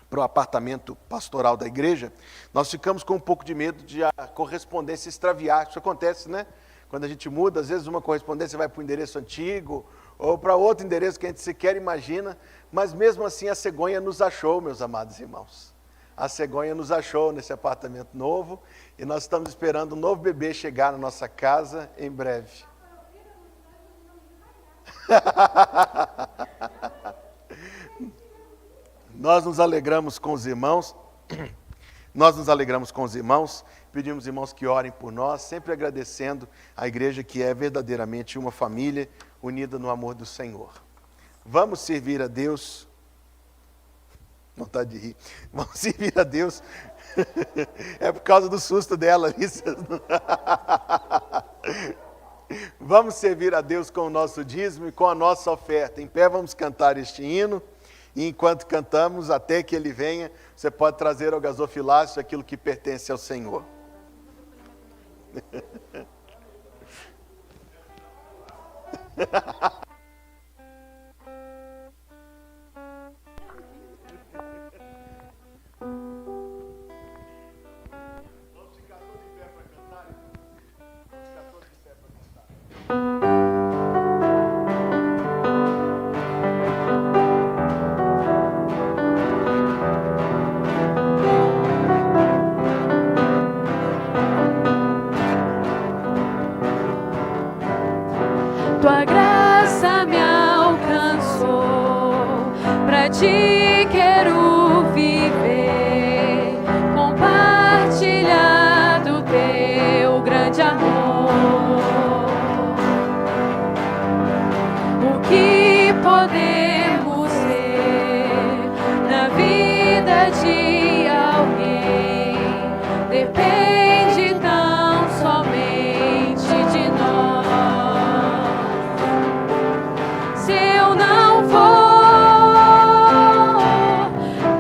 para o apartamento pastoral da igreja, nós ficamos com um pouco de medo de a correspondência extraviar. Isso acontece, né? Quando a gente muda, às vezes uma correspondência vai para o endereço antigo, ou para outro endereço que a gente sequer imagina, mas mesmo assim a cegonha nos achou, meus amados irmãos. A cegonha nos achou nesse apartamento novo, e nós estamos esperando um novo bebê chegar na nossa casa em breve. Nós nos alegramos com os irmãos, pedimos irmãos que orem por nós, sempre agradecendo a igreja que é verdadeiramente uma família unida no amor do Senhor. Vamos servir a Deus, vontade de rir, vamos servir a Deus, é por causa do susto dela, isso. Vamos servir a Deus com o nosso dízimo e com a nossa oferta. Em pé vamos cantar este hino, e enquanto cantamos, até que Ele venha, você pode trazer ao gasofilácio aquilo que pertence ao Senhor. Tua graça me alcançou, pra ti quero viver, compartilhar do teu grande amor. O que podemos ser na vida de alguém depende tão somente de nós. Se eu não for,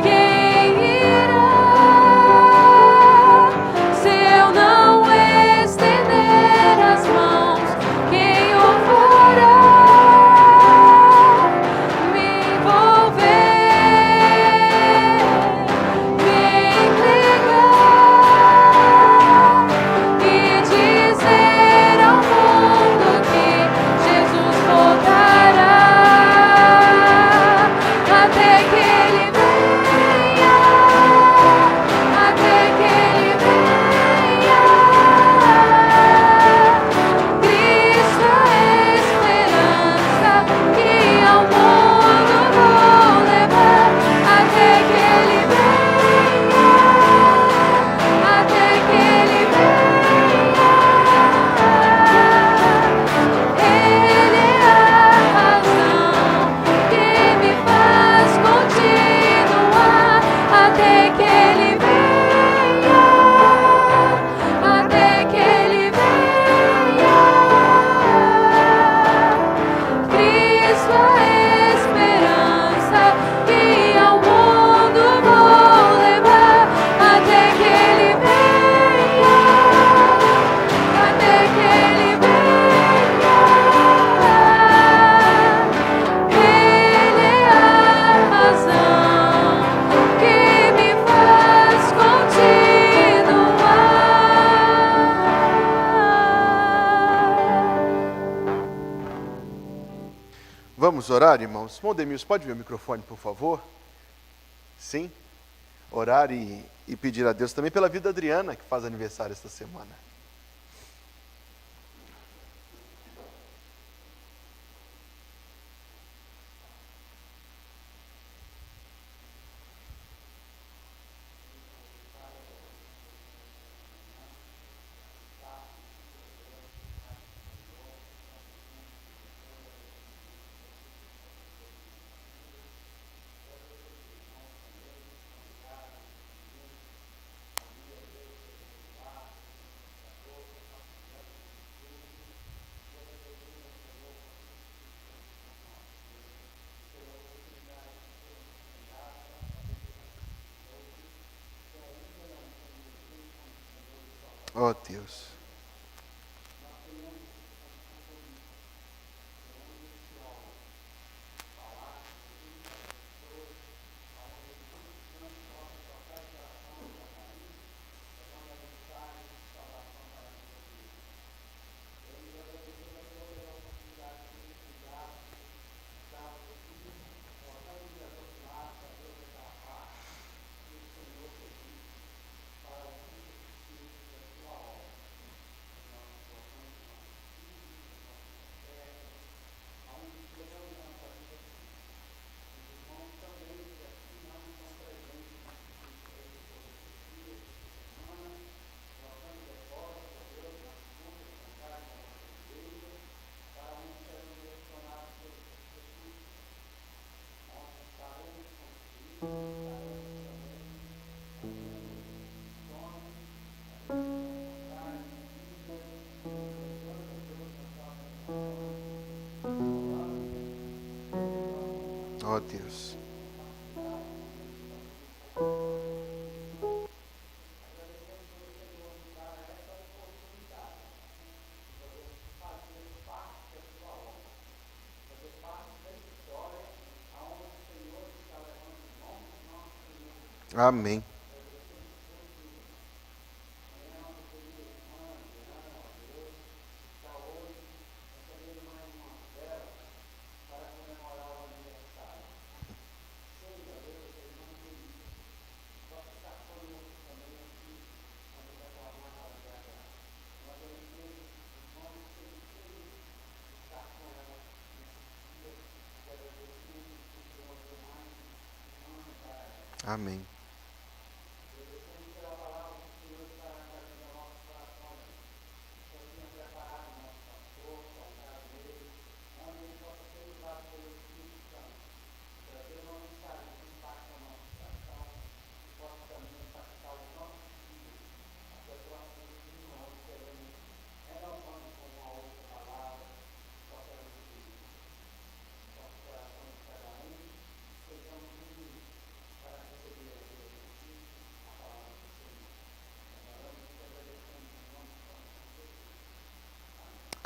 quem irá? Se eu não estender as Vamos orar, irmãos? Mondemils, pode ver o microfone, por favor? Sim? Orar e pedir a Deus também pela vida da Adriana, que faz aniversário esta semana. Oh, Deus. Oh, Deus. Amém. Amém.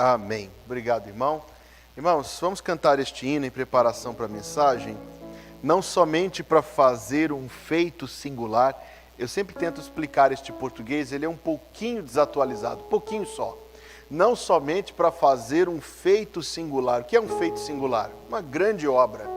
Amém. Obrigado, irmão. Irmãos, vamos cantar este hino em preparação para a mensagem, não somente para fazer um feito singular. Eu sempre tento explicar este português, ele é um pouquinho desatualizado, pouquinho só. Não somente para fazer um feito singular. O que é um feito singular? Uma grande obra.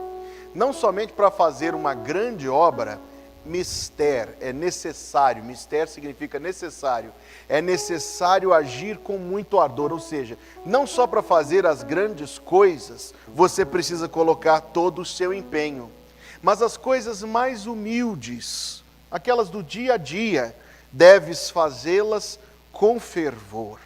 Não somente para fazer uma grande obra, mister, é necessário, mister significa necessário, é necessário agir com muito ardor, ou seja, não só para fazer as grandes coisas, você precisa colocar todo o seu empenho, mas as coisas mais humildes, aquelas do dia a dia, deves fazê-las com fervor.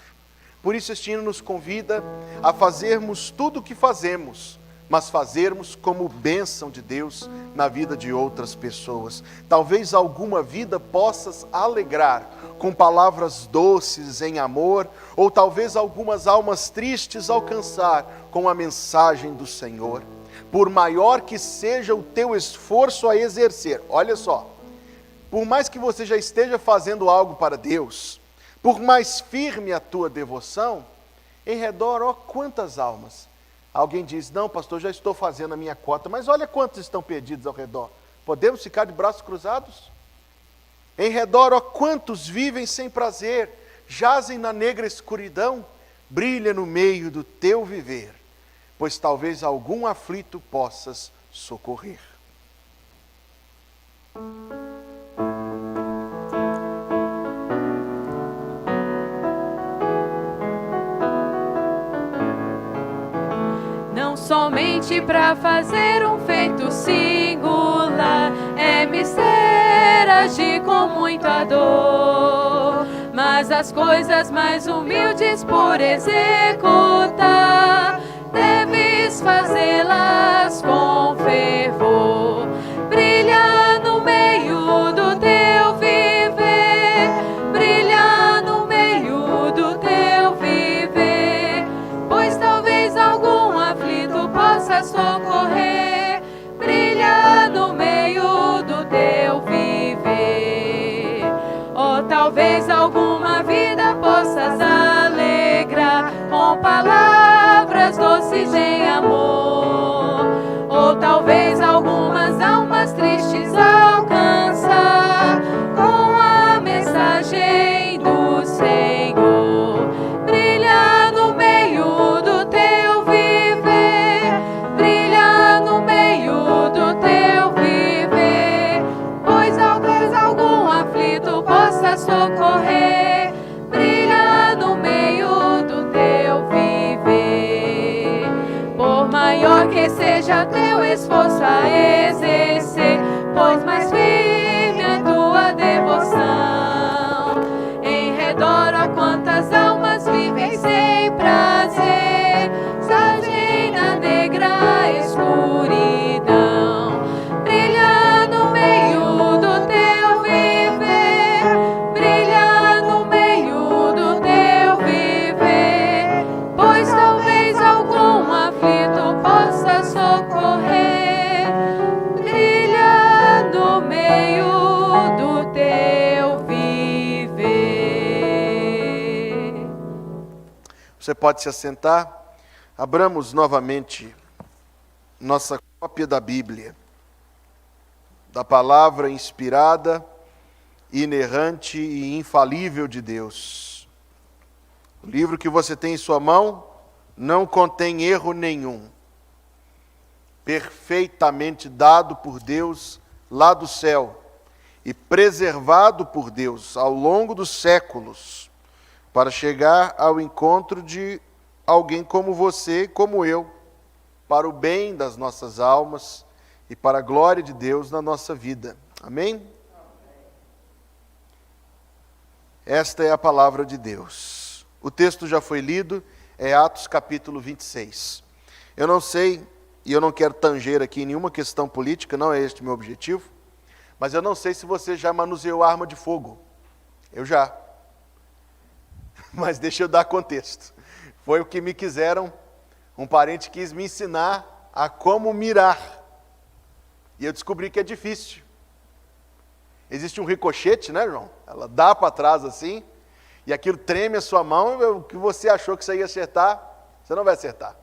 Por isso este hino nos convida a fazermos tudo o que fazemos, mas fazermos como bênção de Deus na vida de outras pessoas. Talvez alguma vida possas alegrar com palavras doces em amor, ou talvez algumas almas tristes alcançar com a mensagem do Senhor. Por maior que seja o teu esforço a exercer, olha só, por mais que você já esteja fazendo algo para Deus, por mais firme a tua devoção, em redor, ó, quantas almas. Alguém diz, não, pastor, já estou fazendo a minha cota, mas olha quantos estão perdidos ao redor. Podemos ficar de braços cruzados? Em redor, ó, quantos vivem sem prazer, jazem na negra escuridão, brilha no meio do teu viver. pois talvez algum aflito possas socorrer. Não somente para fazer um feito singular, é mister agir com muita dor, mas as coisas mais humildes por executar, deves fazê-las com fervor. Brilha no meio do teu viver, brilha no meio do teu viver, pois talvez algum aflito possa socorrer. Brilha no meio do teu viver, ou talvez alguma vida possas alegrar com palavras doces em amor, ou talvez algumas almas tristes alcançar com a mensagem do Senhor. Brilha no meio do teu viver, brilha no meio do teu viver, pois talvez algum aflito possa socorrer. Brilha no meio do teu viver, por maior que seja teu esforço a exercer, pois mais firme é tua devoção. Em redor a quantas almas vivem sem prazer, sargem na negra escuridão. Brilha no meio do teu viver, brilha no meio do teu viver, pois talvez algum aflito possa socorrer. Brilha no meio do teu viver. Você pode se assentar. Abramos novamente nossa cópia da Bíblia, da palavra inspirada, inerrante e infalível de Deus. O livro que você tem em sua mão não contém erro nenhum. Perfeitamente dado por Deus lá do céu e preservado por Deus ao longo dos séculos, para chegar ao encontro de alguém como você, como eu, para o bem das nossas almas e para a glória de Deus na nossa vida. Amém? Esta é a palavra de Deus. O texto já foi lido, é Atos capítulo 26. Eu não sei, e eu não quero tanger aqui nenhuma questão política, não é este o meu objetivo, mas eu não sei se você já manuseou arma de fogo. Eu já. Mas deixa eu dar contexto. Foi o que me quiseram, um parente quis me ensinar a como mirar. E eu descobri que é difícil. Existe um ricochete, né, João? Ela dá para trás assim, e aquilo treme a sua mão, e o que você achou que você ia acertar, você não vai acertar.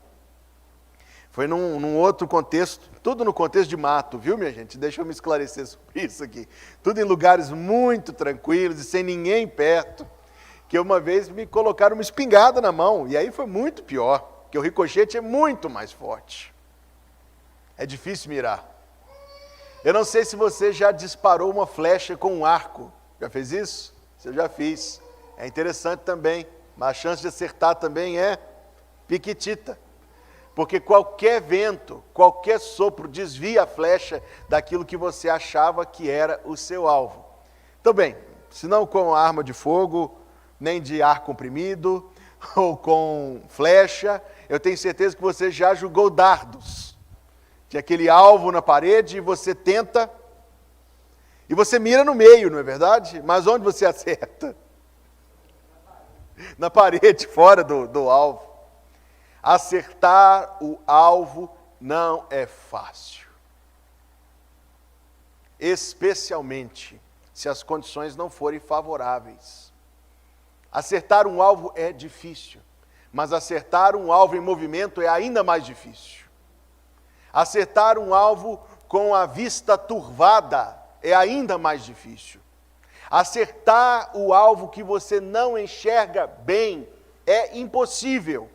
Foi num outro contexto, tudo no contexto de mato, viu, minha gente? Deixa eu me esclarecer sobre isso aqui. Tudo em lugares muito tranquilos e sem ninguém perto, que uma vez me colocaram uma espingarda na mão, e aí foi muito pior, porque o ricochete é muito mais forte. É difícil mirar. Eu não sei se você já disparou uma flecha com um arco. Já fez isso? Eu já fiz. É interessante também, mas a chance de acertar também é piquitita. Porque qualquer vento, qualquer sopro desvia a flecha daquilo que você achava que era o seu alvo. Então bem, se não com arma de fogo, nem de ar comprimido, ou com flecha, eu tenho certeza que você já jogou dardos. De aquele alvo na parede, e você tenta, e você mira no meio, não é verdade? Mas onde você acerta? Na parede, fora do alvo. Acertar o alvo não é fácil. Especialmente se as condições não forem favoráveis. Acertar um alvo é difícil, mas acertar um alvo em movimento é ainda mais difícil. Acertar um alvo com a vista turvada é ainda mais difícil. Acertar o alvo que você não enxerga bem é impossível.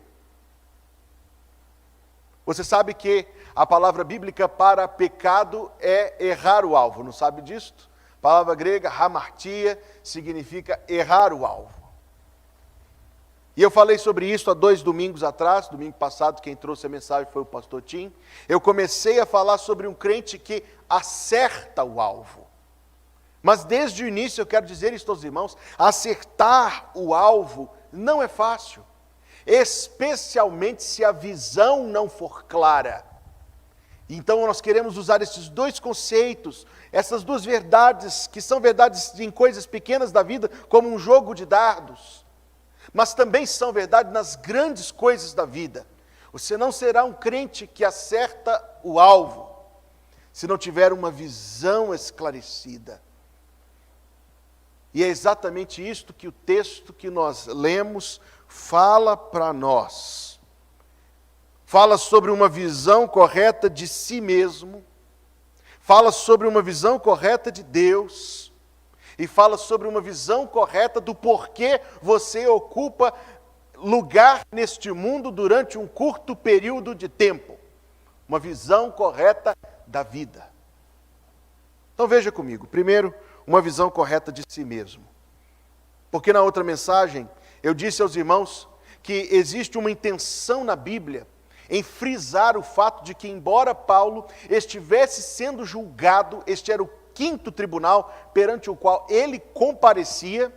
Você sabe que a palavra bíblica para pecado é errar o alvo, não sabe disto? A palavra grega, hamartia, significa errar o alvo. E eu falei sobre isso há 2 domingos atrás, domingo passado quem trouxe a mensagem foi o pastor Tim. Eu comecei a falar sobre um crente que acerta o alvo. Mas desde o início eu quero dizer isso aos irmãos, acertar o alvo não é fácil. Especialmente se a visão não for clara. Então nós queremos usar esses 2 conceitos, essas 2 verdades, que são verdades em coisas pequenas da vida, como um jogo de dardos, mas também são verdade nas grandes coisas da vida. Você não será um crente que acerta o alvo, se não tiver uma visão esclarecida. E é exatamente isto que o texto que nós lemos fala para nós. Fala sobre uma visão correta de si mesmo, fala sobre uma visão correta de Deus, e fala sobre uma visão correta do porquê você ocupa lugar neste mundo durante um curto período de tempo. Uma visão correta da vida. Então veja comigo, primeiro, uma visão correta de si mesmo. Porque na outra mensagem, eu disse aos irmãos que existe uma intenção na Bíblia em frisar o fato de que, embora Paulo estivesse sendo julgado, este era o 5º tribunal perante o qual ele comparecia,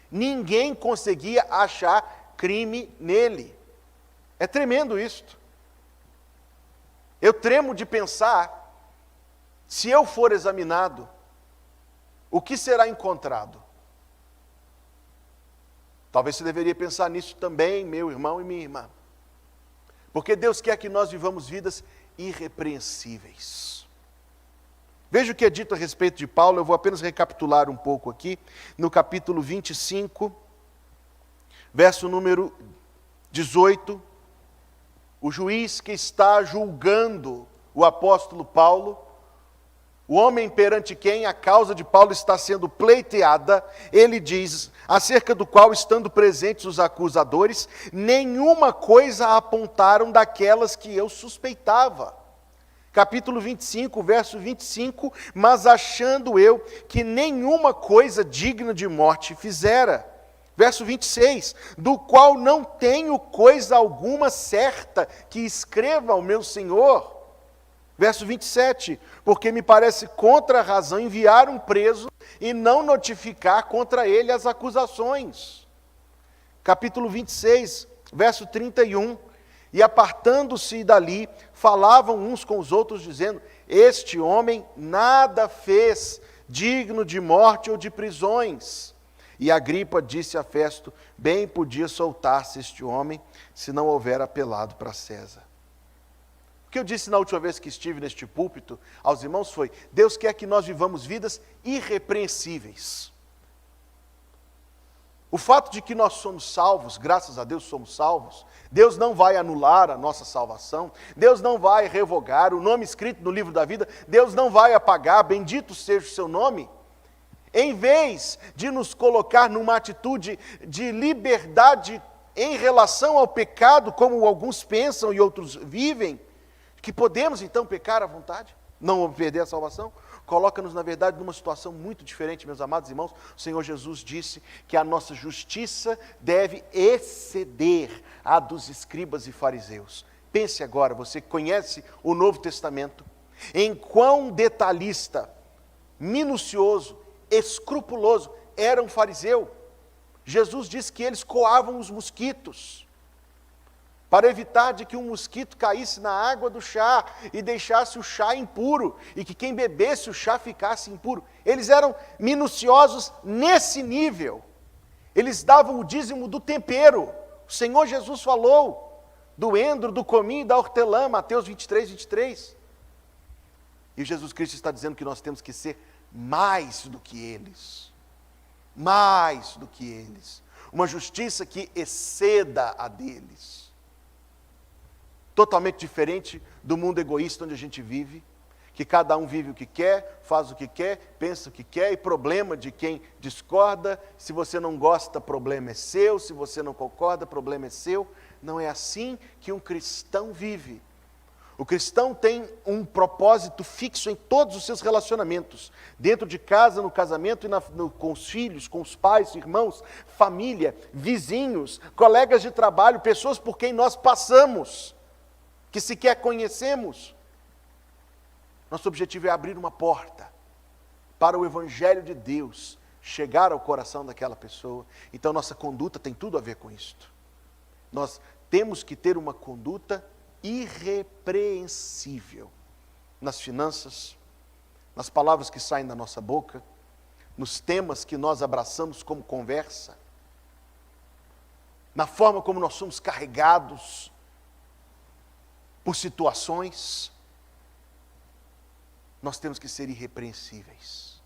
ninguém conseguia achar crime nele. É tremendo isto. Eu tremo de pensar, se eu for examinado, o que será encontrado? Talvez você deveria pensar nisso também, meu irmão e minha irmã. Porque Deus quer que nós vivamos vidas irrepreensíveis. Veja o que é dito a respeito de Paulo, eu vou apenas recapitular um pouco aqui, no capítulo 25, verso número 18, o juiz que está julgando o apóstolo Paulo, o homem perante quem a causa de Paulo está sendo pleiteada, ele diz, acerca do qual, estando presentes os acusadores, nenhuma coisa apontaram daquelas que eu suspeitava. Capítulo 25, verso 25, mas achando eu que nenhuma coisa digna de morte fizera. Verso 26, do qual não tenho coisa alguma certa que escreva ao meu Senhor. Verso 27, porque me parece contra a razão enviar um preso e não notificar contra ele as acusações. Capítulo 26, verso 31, e apartando-se dali, falavam uns com os outros, dizendo, este homem nada fez digno de morte ou de prisões. E Agripa disse a Festo, bem podia soltar-se este homem, se não houver apelado para César. O que eu disse na última vez que estive neste púlpito aos irmãos foi, Deus quer que nós vivamos vidas irrepreensíveis. O fato de que nós somos salvos, graças a Deus somos salvos, Deus não vai anular a nossa salvação, Deus não vai revogar o nome escrito no livro da vida, Deus não vai apagar, bendito seja o seu nome. Em vez de nos colocar numa atitude de liberdade em relação ao pecado, como alguns pensam e outros vivem, que podemos então pecar à vontade, não perder a salvação, coloca-nos na verdade numa situação muito diferente, meus amados irmãos. O Senhor Jesus disse que a nossa justiça deve exceder a dos escribas e fariseus. Pense agora, você conhece o Novo Testamento, em quão detalhista, minucioso, escrupuloso era um fariseu. Jesus disse que eles coavam os mosquitos, para evitar de que um mosquito caísse na água do chá e deixasse o chá impuro, e que quem bebesse o chá ficasse impuro. Eles eram minuciosos nesse nível. Eles davam o dízimo do tempero. O Senhor Jesus falou do endro, do cominho e da hortelã, Mateus 23, 23. E Jesus Cristo está dizendo que nós temos que ser mais do que eles. Mais do que eles. Uma justiça que exceda a deles. Totalmente diferente do mundo egoísta onde a gente vive, que cada um vive o que quer, faz o que quer, pensa o que quer, e problema de quem discorda. Se você não gosta, problema é seu, se você não concorda, problema é seu. Não é assim que um cristão vive. O cristão tem um propósito fixo em todos os seus relacionamentos. Dentro de casa, no casamento, com os filhos, com os pais, irmãos, família, vizinhos, colegas de trabalho, pessoas por quem nós passamos, que sequer conhecemos. Nosso objetivo é abrir uma porta para o Evangelho de Deus chegar ao coração daquela pessoa. Então nossa conduta tem tudo a ver com isto. Nós temos que ter uma conduta irrepreensível nas finanças, nas palavras que saem da nossa boca, nos temas que nós abraçamos como conversa, na forma como nós somos carregados por situações. Nós temos que ser irrepreensíveis.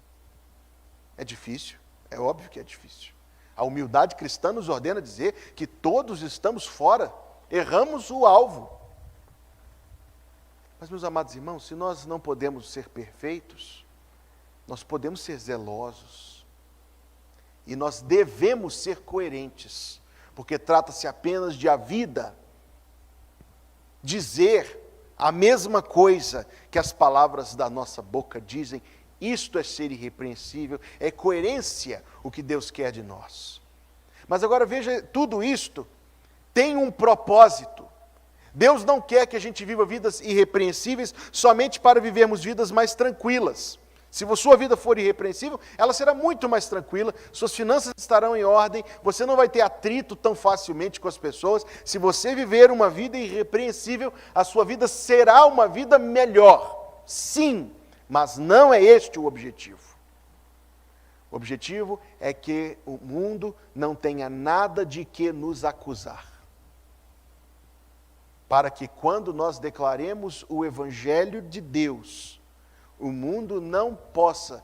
É difícil, é óbvio que é difícil. A humildade cristã nos ordena dizer que todos estamos fora, erramos o alvo. Mas, meus amados irmãos, se nós não podemos ser perfeitos, nós podemos ser zelosos. E nós devemos ser coerentes, porque trata-se apenas de a vida dizer a mesma coisa que as palavras da nossa boca dizem. Isto é ser irrepreensível, é coerência o que Deus quer de nós. Mas agora veja, tudo isto tem um propósito. Deus não quer que a gente viva vidas irrepreensíveis somente para vivermos vidas mais tranquilas. Se a sua vida for irrepreensível, ela será muito mais tranquila, suas finanças estarão em ordem, você não vai ter atrito tão facilmente com as pessoas. Se você viver uma vida irrepreensível, a sua vida será uma vida melhor. Sim, mas não é este o objetivo. O objetivo é que o mundo não tenha nada de que nos acusar. Para que quando nós declaremos o Evangelho de Deus, o mundo não possa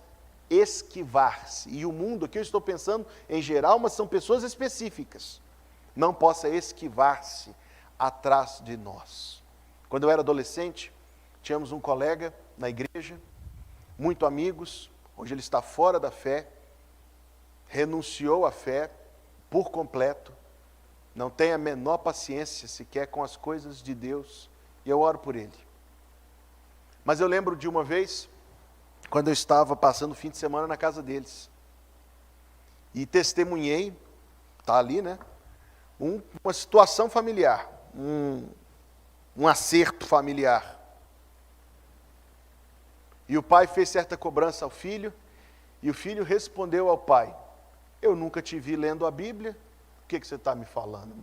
esquivar-se. E o mundo, aqui eu estou pensando em geral, mas são pessoas específicas. Não possa esquivar-se atrás de nós. Quando eu era adolescente, tínhamos um colega na igreja, muito amigos, hoje ele está fora da fé, renunciou à fé por completo, não tem a menor paciência sequer com as coisas de Deus, e eu oro por ele. Mas eu lembro de uma vez, quando eu estava passando o fim de semana na casa deles, e testemunhei, está ali, né, uma situação familiar, um acerto familiar. E o pai fez certa cobrança ao filho, e o filho respondeu ao pai: eu nunca te vi lendo a Bíblia, o que você está me falando?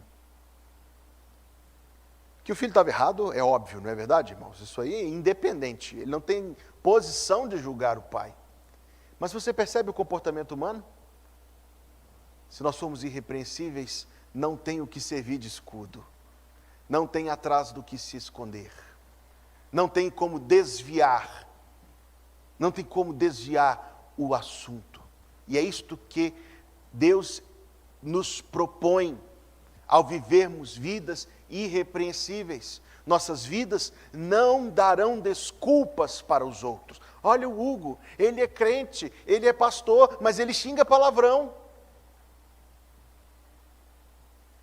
Que o filho estava errado é óbvio, não é verdade, irmãos? Isso aí é independente, ele não tem posição de julgar o pai. Mas você percebe o comportamento humano? Se nós formos irrepreensíveis, não tem o que servir de escudo, não tem atrás do que se esconder, não tem como desviar, o assunto. E é isto que Deus nos propõe ao vivermos vidas irrepreensíveis. Nossas vidas não darão desculpas para os outros. Olha o Hugo, ele é crente, ele é pastor, mas ele xinga palavrão.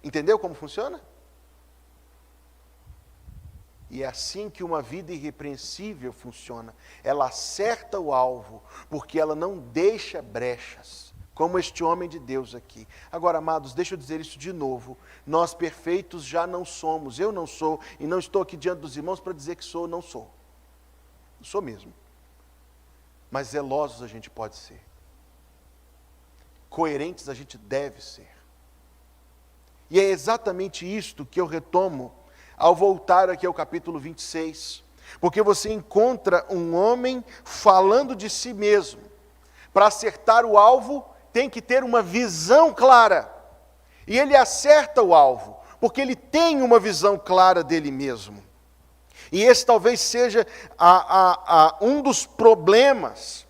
Entendeu como funciona? E é assim que uma vida irrepreensível funciona. Ela acerta o alvo, porque ela não deixa brechas, como este homem de Deus aqui. Agora, amados, deixa eu dizer isso de novo. Nós perfeitos já não somos, eu não sou, e não estou aqui diante dos irmãos para dizer que sou ou não sou. Não sou mesmo. Mas zelosos a gente pode ser. Coerentes a gente deve ser. E é exatamente isto que eu retomo ao voltar aqui ao capítulo 26, porque você encontra um homem falando de si mesmo. Para acertar o alvo, tem que ter uma visão clara, e ele acerta o alvo, porque ele tem uma visão clara dele mesmo. E esse talvez seja um dos problemas,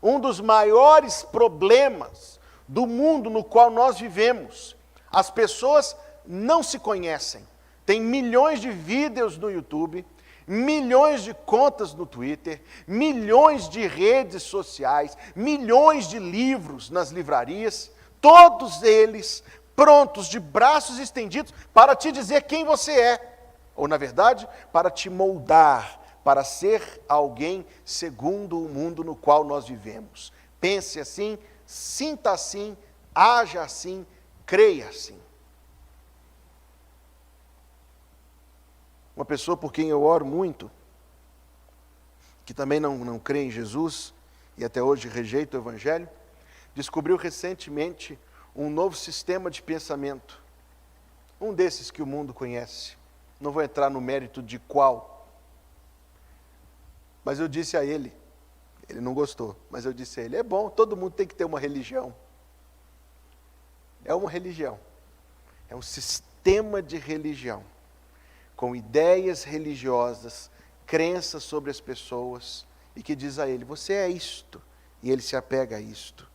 um dos maiores problemas do mundo no qual nós vivemos. As pessoas não se conhecem. Tem milhões de vídeos no YouTube, milhões de contas no Twitter, milhões de redes sociais, milhões de livros nas livrarias, todos eles prontos, de braços estendidos, para te dizer quem você é. Ou, na verdade, para te moldar, para ser alguém segundo o mundo no qual nós vivemos. Pense assim, sinta assim, haja assim, creia assim. Uma pessoa por quem eu oro muito, que também não crê em Jesus e até hoje rejeita o Evangelho, descobriu recentemente um novo sistema de pensamento. Um desses que o mundo conhece. Não vou entrar no mérito de qual. Mas eu disse a ele não gostou, mas eu disse a ele, é bom, todo mundo tem que ter uma religião. É uma religião. É um sistema de religião. Com ideias religiosas, crenças sobre as pessoas, e que diz a ele, você é isto, e ele se apega a isto.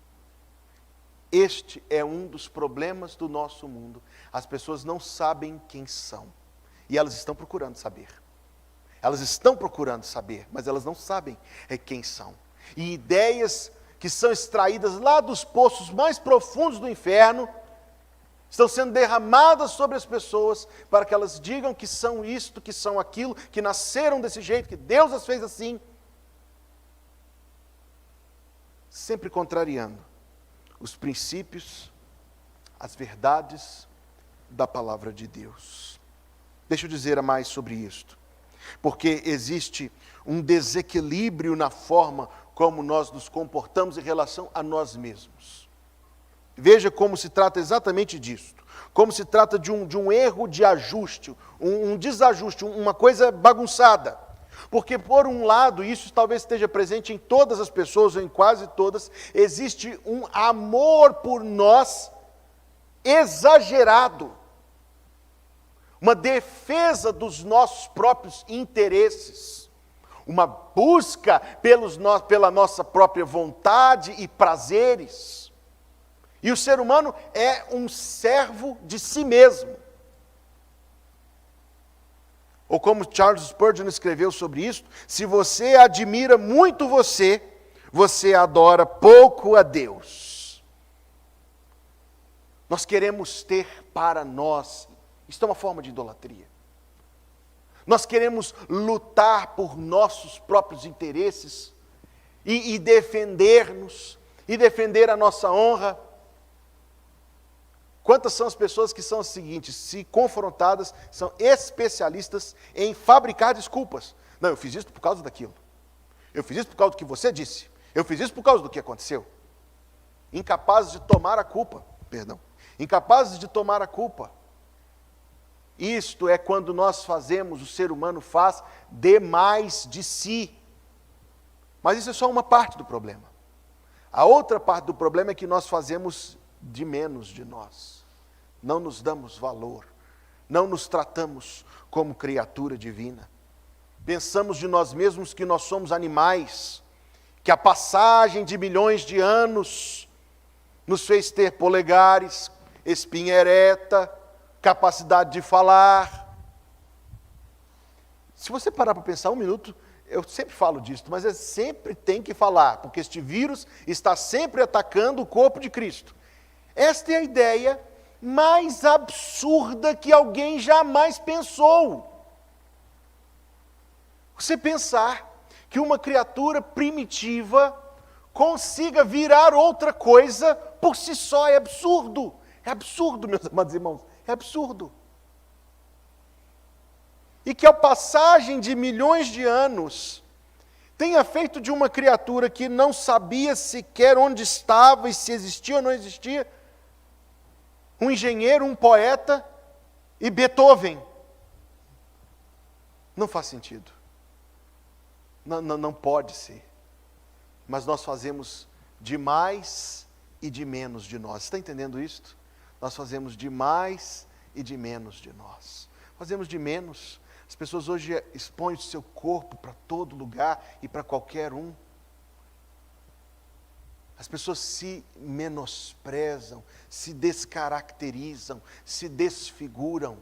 Este é um dos problemas do nosso mundo. As pessoas não sabem quem são, e elas estão procurando saber. Elas estão procurando saber, mas elas não sabem quem são. E ideias que são extraídas lá dos poços mais profundos do inferno, estão sendo derramadas sobre as pessoas, para que elas digam que são isto, que são aquilo, que nasceram desse jeito, que Deus as fez assim. Sempre contrariando os princípios, as verdades da palavra de Deus. Deixa eu dizer mais sobre isto. Porque existe um desequilíbrio na forma como nós nos comportamos em relação a nós mesmos. Veja como se trata exatamente disso. Como se trata de um erro de ajuste, um desajuste, uma coisa bagunçada. Porque, por um lado, isso talvez esteja presente em todas as pessoas, ou em quase todas, existe um amor por nós exagerado. Uma defesa dos nossos próprios interesses. Uma busca pela nossa própria vontade e prazeres. E o ser humano é um servo de si mesmo. Ou como Charles Spurgeon escreveu sobre isso, se você admira muito você adora pouco a Deus. Nós queremos ter para nós, isso é uma forma de idolatria. Nós queremos lutar por nossos próprios interesses e defender-nos, e defender a nossa honra. Quantas são as pessoas que são as seguintes, se confrontadas, são especialistas em fabricar desculpas. Não, eu fiz isso por causa daquilo. Eu fiz isso por causa do que você disse. Eu fiz isso por causa do que aconteceu. Incapazes de tomar a culpa. Incapazes de tomar a culpa. Isto é quando nós fazemos, o ser humano faz demais de si. Mas isso é só uma parte do problema. A outra parte do problema é que nós fazemos de menos de nós. Não nos damos valor. Não nos tratamos como criatura divina. Pensamos de nós mesmos que nós somos animais, que a passagem de milhões de anos nos fez ter polegares, espinha ereta, capacidade de falar. Se você parar para pensar um minuto, eu sempre falo disso, mas sempre tem que falar, porque este vírus está sempre atacando o corpo de Cristo. Esta é a ideia mais absurda que alguém jamais pensou. Você pensar que uma criatura primitiva consiga virar outra coisa por si só é absurdo. É absurdo, meus amados irmãos, é absurdo. E que a passagem de milhões de anos tenha feito de uma criatura que não sabia sequer onde estava e se existia ou não existia, um engenheiro, um poeta e Beethoven. Não faz sentido. Não pode ser. Mas nós fazemos de mais e de menos de nós. Está entendendo isto? Nós fazemos de mais e de menos de nós. Fazemos de menos. As pessoas hoje expõem o seu corpo para todo lugar e para qualquer um. As pessoas se menosprezam, se descaracterizam, se desfiguram.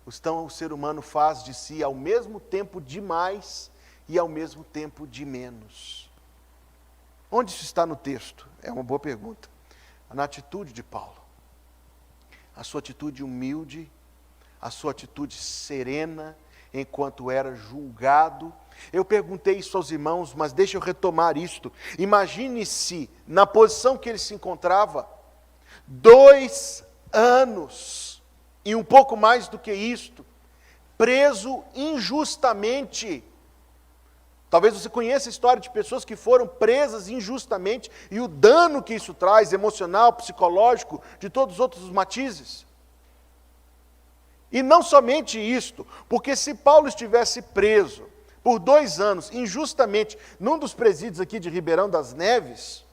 Então o ser humano faz de si ao mesmo tempo de mais e ao mesmo tempo de menos. Onde isso está no texto? É uma boa pergunta. Na atitude de Paulo. A sua atitude humilde, a sua atitude serena enquanto era julgado. Eu perguntei isso aos irmãos, mas deixa eu retomar isto. Imagine-se na posição que ele se encontrava, 2 anos, e um pouco mais do que isto, preso injustamente. Talvez você conheça a história de pessoas que foram presas injustamente, e o dano que isso traz, emocional, psicológico, de todos os outros matizes. E não somente isto, porque se Paulo estivesse preso por 2 anos, injustamente, num dos presídios aqui de Ribeirão das Neves,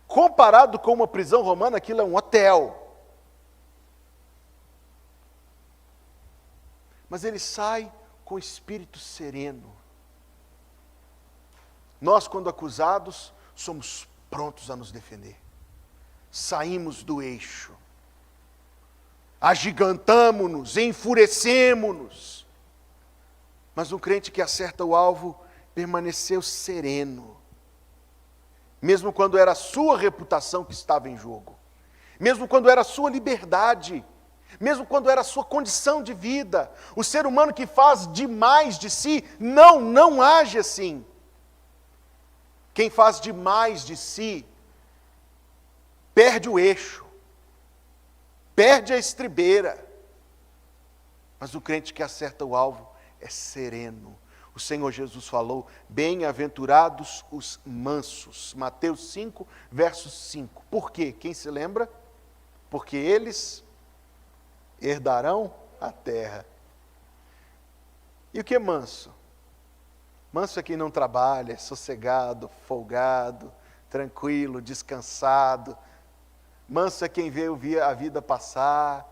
comparado com uma prisão romana, aquilo é um hotel. Mas ele sai com espírito sereno. Nós, quando acusados, somos prontos a nos defender. Saímos do eixo. Agigantamo-nos, enfurecemo-nos. Mas um crente que acerta o alvo permaneceu sereno. Mesmo quando era a sua reputação que estava em jogo. Mesmo quando era a sua liberdade. Mesmo quando era a sua condição de vida. O ser humano que faz demais de si, não age assim. Quem faz demais de si, perde o eixo. Perde a estribeira. Mas o crente que acerta o alvo é sereno. O Senhor Jesus falou, bem-aventurados os mansos. Mateus 5, verso 5. Por quê? Quem se lembra? Porque eles herdarão a terra. E o que é manso? Manso é quem não trabalha, é sossegado, folgado, tranquilo, descansado. Manso é quem vê a vida passar.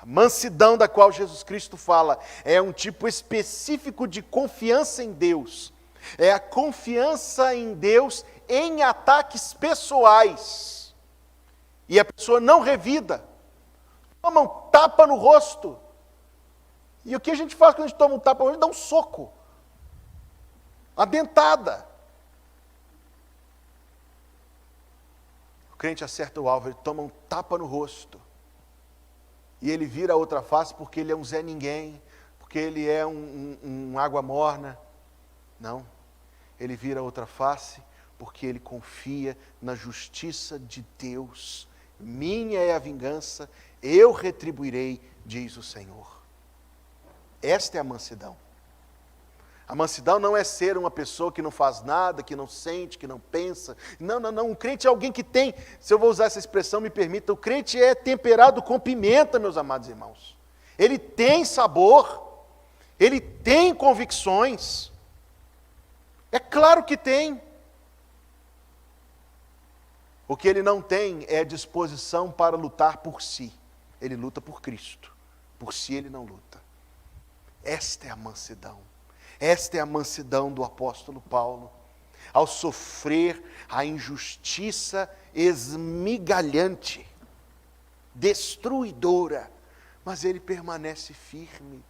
A mansidão da qual Jesus Cristo fala é um tipo específico de confiança em Deus. É a confiança em Deus em ataques pessoais. E a pessoa não revida. Toma um tapa no rosto. E o que a gente faz quando a gente toma um tapa no rosto? Dá um soco. Uma dentada. O crente acerta o alvo, ele toma um tapa no rosto. E ele vira a outra face porque ele é um Zé Ninguém, porque ele é um água morna. Não. Ele vira a outra face porque ele confia na justiça de Deus. Minha é a vingança, eu retribuirei, diz o Senhor. Esta é a mansidão. A mansidão não é ser uma pessoa que não faz nada, que não sente, que não pensa. Não. Um crente é alguém que tem, se eu vou usar essa expressão, me permita, o crente é temperado com pimenta, meus amados irmãos. Ele tem sabor, ele tem convicções. É claro que tem. O que ele não tem é disposição para lutar por si. Ele luta por Cristo. Por si ele não luta. Esta é a mansidão. Esta é a mansidão do apóstolo Paulo. Ao sofrer a injustiça esmigalhante, destruidora, mas ele permanece firme,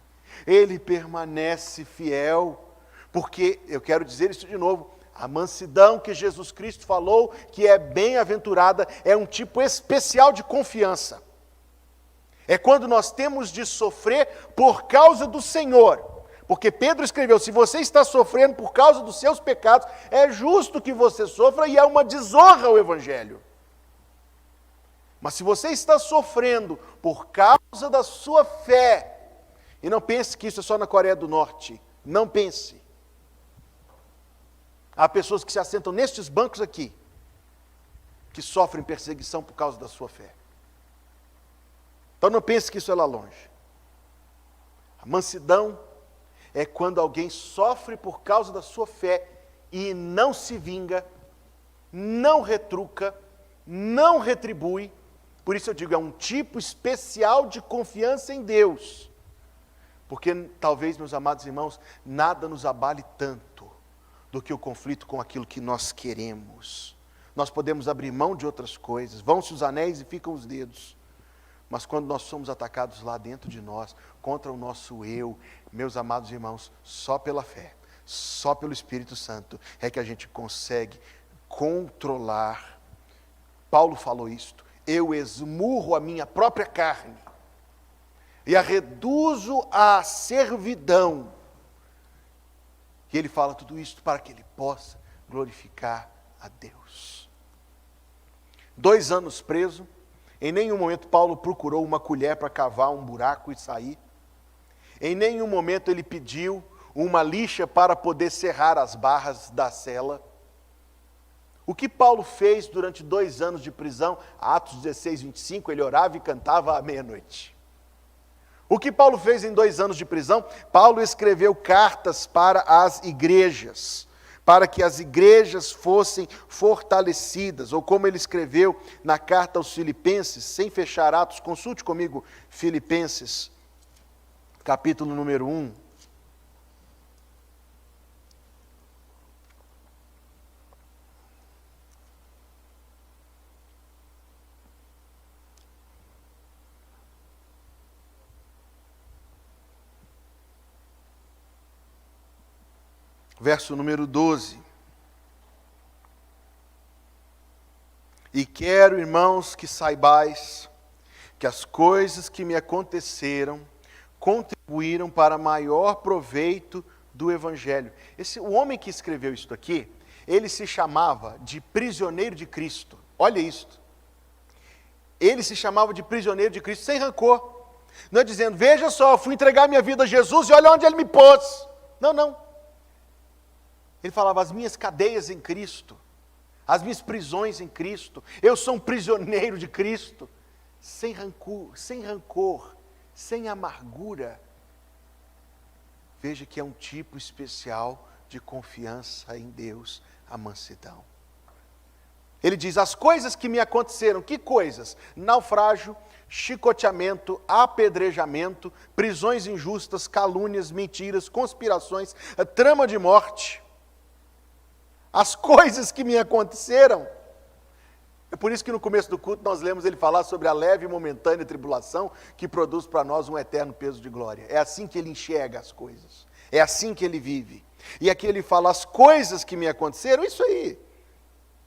ele permanece fiel, porque, eu quero dizer isso de novo, a mansidão que Jesus Cristo falou, que é bem-aventurada, é um tipo especial de confiança. É quando nós temos de sofrer por causa do Senhor. Porque Pedro escreveu, se você está sofrendo por causa dos seus pecados, é justo que você sofra e é uma desonra ao Evangelho. Mas se você está sofrendo por causa da sua fé, e não pense que isso é só na Coreia do Norte, não pense. Há pessoas que se assentam nestes bancos aqui, que sofrem perseguição por causa da sua fé. Então não pense que isso é lá longe. A mansidão é quando alguém sofre por causa da sua fé e não se vinga, não retruca, não retribui. Por isso eu digo, é um tipo especial de confiança em Deus. Porque talvez, meus amados irmãos, nada nos abale tanto do que o conflito com aquilo que nós queremos. Nós podemos abrir mão de outras coisas, vão-se os anéis e ficam os dedos. Mas quando nós somos atacados lá dentro de nós, contra o nosso eu, meus amados irmãos, só pela fé, só pelo Espírito Santo, é que a gente consegue controlar. Paulo falou isto, eu esmurro a minha própria carne e a reduzo à servidão. E ele fala tudo isso para que ele possa glorificar a Deus. 2 anos preso, em nenhum momento Paulo procurou uma colher para cavar um buraco e sair. Em nenhum momento ele pediu uma lixa para poder serrar as barras da cela. O que Paulo fez durante 2 anos de prisão, Atos 16, 25, ele orava e cantava à meia-noite. O que Paulo fez em 2 anos de prisão? Paulo escreveu cartas para as igrejas, para que as igrejas fossem fortalecidas, ou como ele escreveu na carta aos Filipenses, sem fechar Atos, consulte comigo Filipenses, capítulo número 1. Verso número 12. E quero, irmãos, que saibais que as coisas que me aconteceram contribuíram para maior proveito do Evangelho. O homem que escreveu isso aqui, ele se chamava de prisioneiro de Cristo. Olha isto. Ele se chamava de prisioneiro de Cristo sem rancor. Não é dizendo, veja só, eu fui entregar minha vida a Jesus e olha onde ele me pôs. Não, não. Ele falava, as minhas cadeias em Cristo, as minhas prisões em Cristo, eu sou um prisioneiro de Cristo, sem rancor, sem amargura. Veja que é um tipo especial de confiança em Deus, a mansidão. Ele diz, as coisas que me aconteceram, que coisas? Naufrágio, chicoteamento, apedrejamento, prisões injustas, calúnias, mentiras, conspirações, trama de morte. As coisas que me aconteceram. É por isso que no começo do culto nós lemos ele falar sobre a leve e momentânea tribulação que produz para nós um eterno peso de glória. É assim que ele enxerga as coisas. É assim que ele vive. E aqui ele fala, as coisas que me aconteceram, isso aí.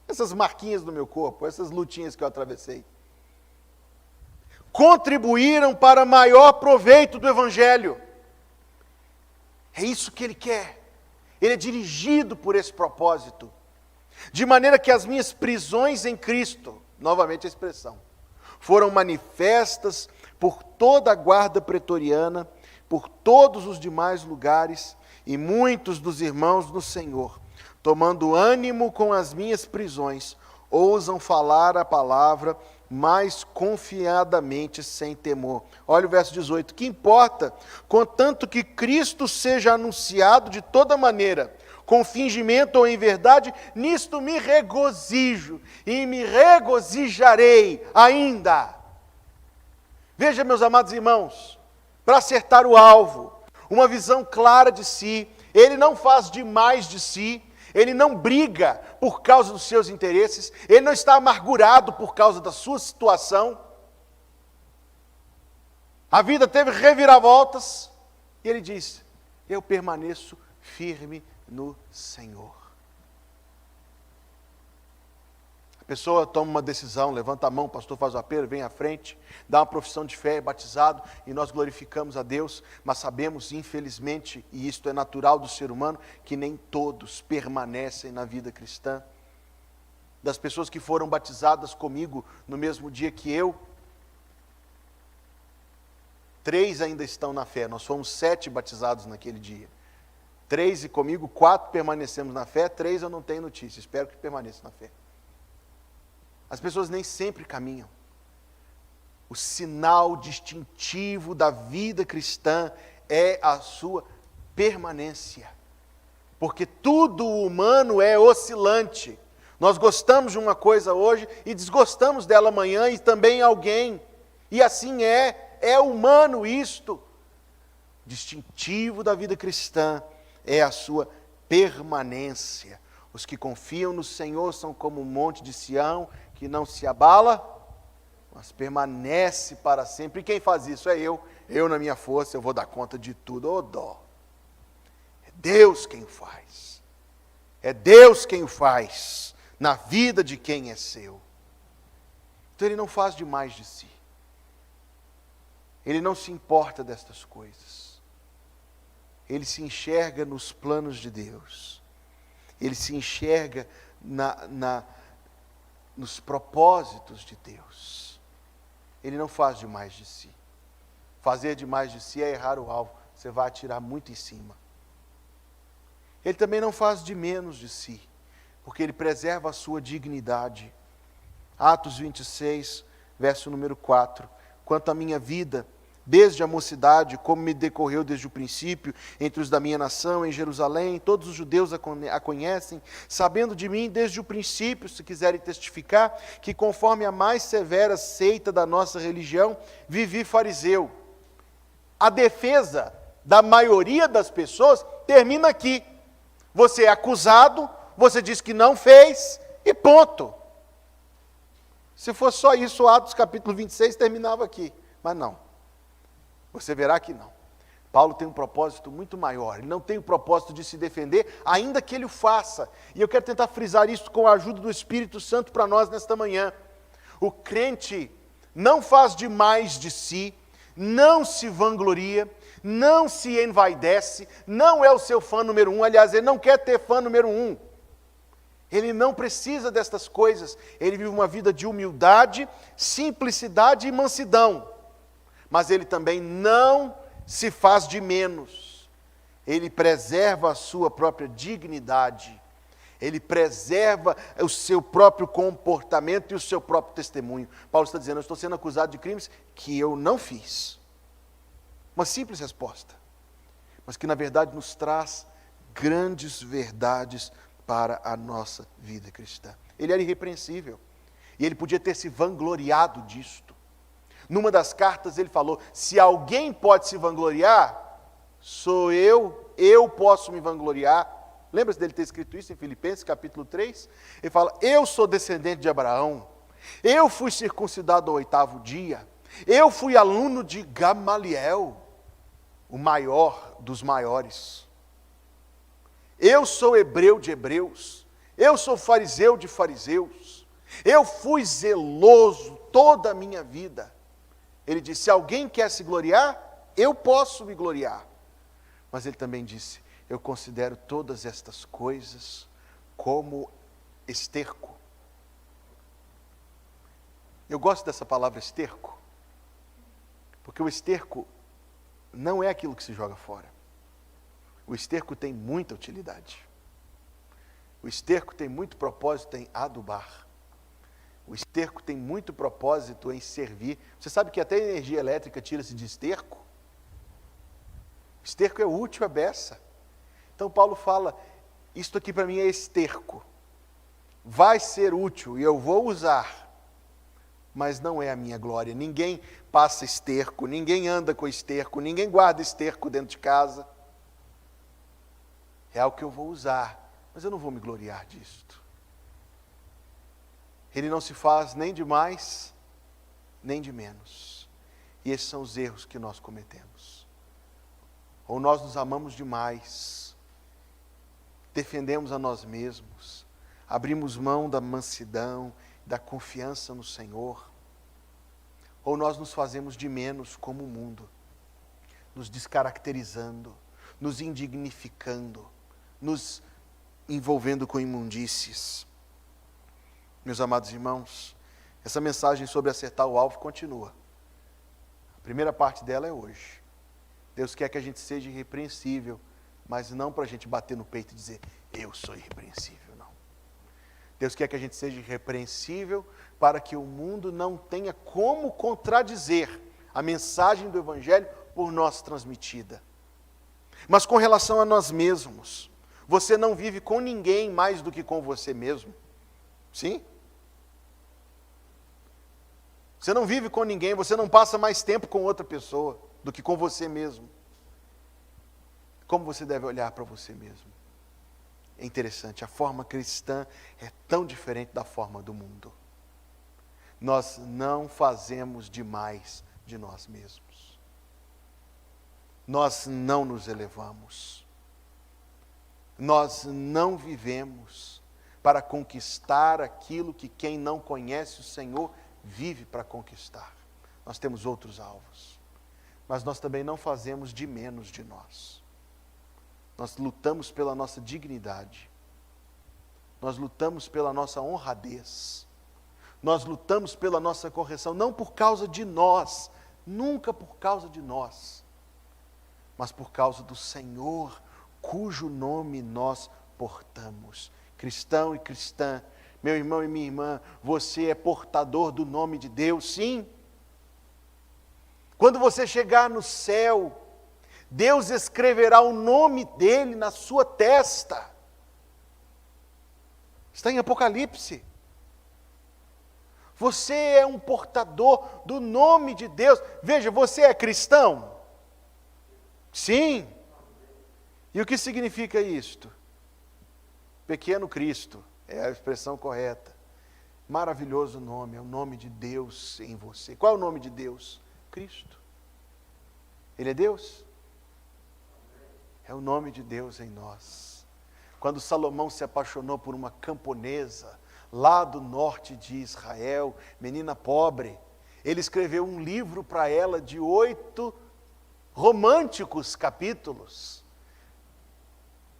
Essas marquinhas no meu corpo, essas lutinhas que eu atravessei. Contribuíram para maior proveito do Evangelho. É isso que ele quer. Ele é dirigido por esse propósito. De maneira que as minhas prisões em Cristo, novamente a expressão, foram manifestas por toda a guarda pretoriana, por todos os demais lugares, e muitos dos irmãos no Senhor, tomando ânimo com as minhas prisões, ousam falar a palavra mais confiadamente, sem temor. Olha o verso 18. Que importa, contanto que Cristo seja anunciado de toda maneira, com fingimento ou em verdade, nisto me regozijo e me regozijarei ainda. Veja, meus amados irmãos, para acertar o alvo, uma visão clara de si, ele não faz demais de si, ele não briga por causa dos seus interesses, ele não está amargurado por causa da sua situação. A vida teve reviravoltas, e ele diz, eu permaneço firme no Senhor. A pessoa toma uma decisão, levanta a mão, o pastor faz o apelo, vem à frente, dá uma profissão de fé, é batizado, e nós glorificamos a Deus, mas sabemos, infelizmente, e isto é natural do ser humano, que nem todos permanecem na vida cristã. Das pessoas que foram batizadas comigo no mesmo dia que eu, 3 ainda estão na fé, nós fomos 7 batizados naquele dia. 3 e comigo, 4 permanecemos na fé, 3 eu não tenho notícia, espero que permaneçam na fé. As pessoas nem sempre caminham. O sinal distintivo da vida cristã é a sua permanência. Porque tudo humano é oscilante. Nós gostamos de uma coisa hoje e desgostamos dela amanhã e também alguém. E assim é humano isto. Distintivo da vida cristã é a sua permanência. Os que confiam no Senhor são como um monte de Sião, que não se abala, mas permanece para sempre. E quem faz isso é eu. Eu na minha força, eu vou dar conta de tudo. Ô dó. É Deus quem o faz. É Deus quem o faz na vida de quem é seu. Então Então ele não faz demais de si. Ele não se importa destas coisas. Ele se enxerga nos planos de Deus. Ele se enxerga nos propósitos de Deus. Ele não faz demais de si. Fazer demais de si é errar o alvo. Você vai atirar muito em cima. Ele também não faz de menos de si, porque ele preserva a sua dignidade. Atos 26, verso número 4. Quanto à minha vida, desde a mocidade, como me decorreu desde o princípio, entre os da minha nação, em Jerusalém, todos os judeus a conhecem, sabendo de mim desde o princípio, se quiserem testificar, que conforme a mais severa seita da nossa religião, vivi fariseu. A defesa da maioria das pessoas termina aqui. Você é acusado, você diz que não fez, e ponto. Se fosse só isso, Atos capítulo 26 terminava aqui. Mas não. Você verá que não. Paulo tem um propósito muito maior. Ele não tem o propósito de se defender, ainda que ele o faça. E eu quero tentar frisar isso com a ajuda do Espírito Santo para nós nesta manhã. O crente não faz demais de si, não se vangloria, não se envaidece, não é o seu fã número 1. Aliás, ele não quer ter fã número 1. Ele não precisa destas coisas. Ele vive uma vida de humildade, simplicidade e mansidão. Mas ele também não se faz de menos. Ele preserva a sua própria dignidade. Ele preserva o seu próprio comportamento e o seu próprio testemunho. Paulo está dizendo, eu estou sendo acusado de crimes que eu não fiz. Uma simples resposta. Mas que na verdade nos traz grandes verdades para a nossa vida cristã. Ele era irrepreensível. E ele podia ter se vangloriado disto. Numa das cartas ele falou, se alguém pode se vangloriar, sou eu posso me vangloriar. Lembra-se dele ter escrito isso em Filipenses capítulo 3? Ele fala, eu sou descendente de Abraão, eu fui circuncidado ao 8º dia, eu fui aluno de Gamaliel, o maior dos maiores. Eu sou hebreu de hebreus, eu sou fariseu de fariseus, eu fui zeloso toda a minha vida. Ele disse, se alguém quer se gloriar, eu posso me gloriar. Mas ele também disse, eu considero todas estas coisas como esterco. Eu gosto dessa palavra esterco, porque o esterco não é aquilo que se joga fora. O esterco tem muita utilidade. O esterco tem muito propósito em adubar. O esterco tem muito propósito em servir. Você sabe que até a energia elétrica tira-se de esterco? O esterco é útil à beça. Então Paulo fala, isto aqui para mim é esterco. Vai ser útil e eu vou usar. Mas não é a minha glória. Ninguém passa esterco, ninguém anda com esterco, ninguém guarda esterco dentro de casa. É algo que eu vou usar, mas eu não vou me gloriar disto. Ele não se faz nem de mais, nem de menos. E esses são os erros que nós cometemos. Ou nós nos amamos demais, defendemos a nós mesmos, abrimos mão da mansidão, da confiança no Senhor. Ou nós nos fazemos de menos como o mundo, nos descaracterizando, nos indignificando, nos envolvendo com imundícies. Meus amados irmãos, essa mensagem sobre acertar o alvo continua. A primeira parte dela é hoje. Deus quer que a gente seja irrepreensível, mas não para a gente bater no peito e dizer, eu sou irrepreensível, não. Deus quer que a gente seja irrepreensível para que o mundo não tenha como contradizer a mensagem do Evangelho por nós transmitida. Mas com relação a nós mesmos, você não vive com ninguém mais do que com você mesmo. Sim? Você não vive com ninguém, você não passa mais tempo com outra pessoa do que com você mesmo. Como você deve olhar para você mesmo? É interessante, a forma cristã é tão diferente da forma do mundo. Nós não fazemos demais de nós mesmos. Nós não nos elevamos. Nós não vivemos para conquistar aquilo que quem não conhece o Senhor vive para conquistar. Nós temos outros alvos, mas nós também não fazemos de menos de nós. Nós lutamos pela nossa dignidade, nós lutamos pela nossa honradez, nós lutamos pela nossa correção, não por causa de nós, nunca por causa de nós, mas por causa do Senhor, cujo nome nós portamos. Cristão e cristã, meu irmão e minha irmã, você é portador do nome de Deus, sim. Quando você chegar no céu, Deus escreverá o nome dele na sua testa. Está em Apocalipse. Você é um portador do nome de Deus. Veja, você é cristão? Sim. E o que significa isto? Pequeno Cristo, é a expressão correta. Maravilhoso nome, é o nome de Deus em você. Qual é o nome de Deus? Cristo. Ele é Deus? É o nome de Deus em nós. Quando Salomão se apaixonou por uma camponesa, lá do norte de Israel, menina pobre, ele escreveu um livro para ela de 8 românticos capítulos,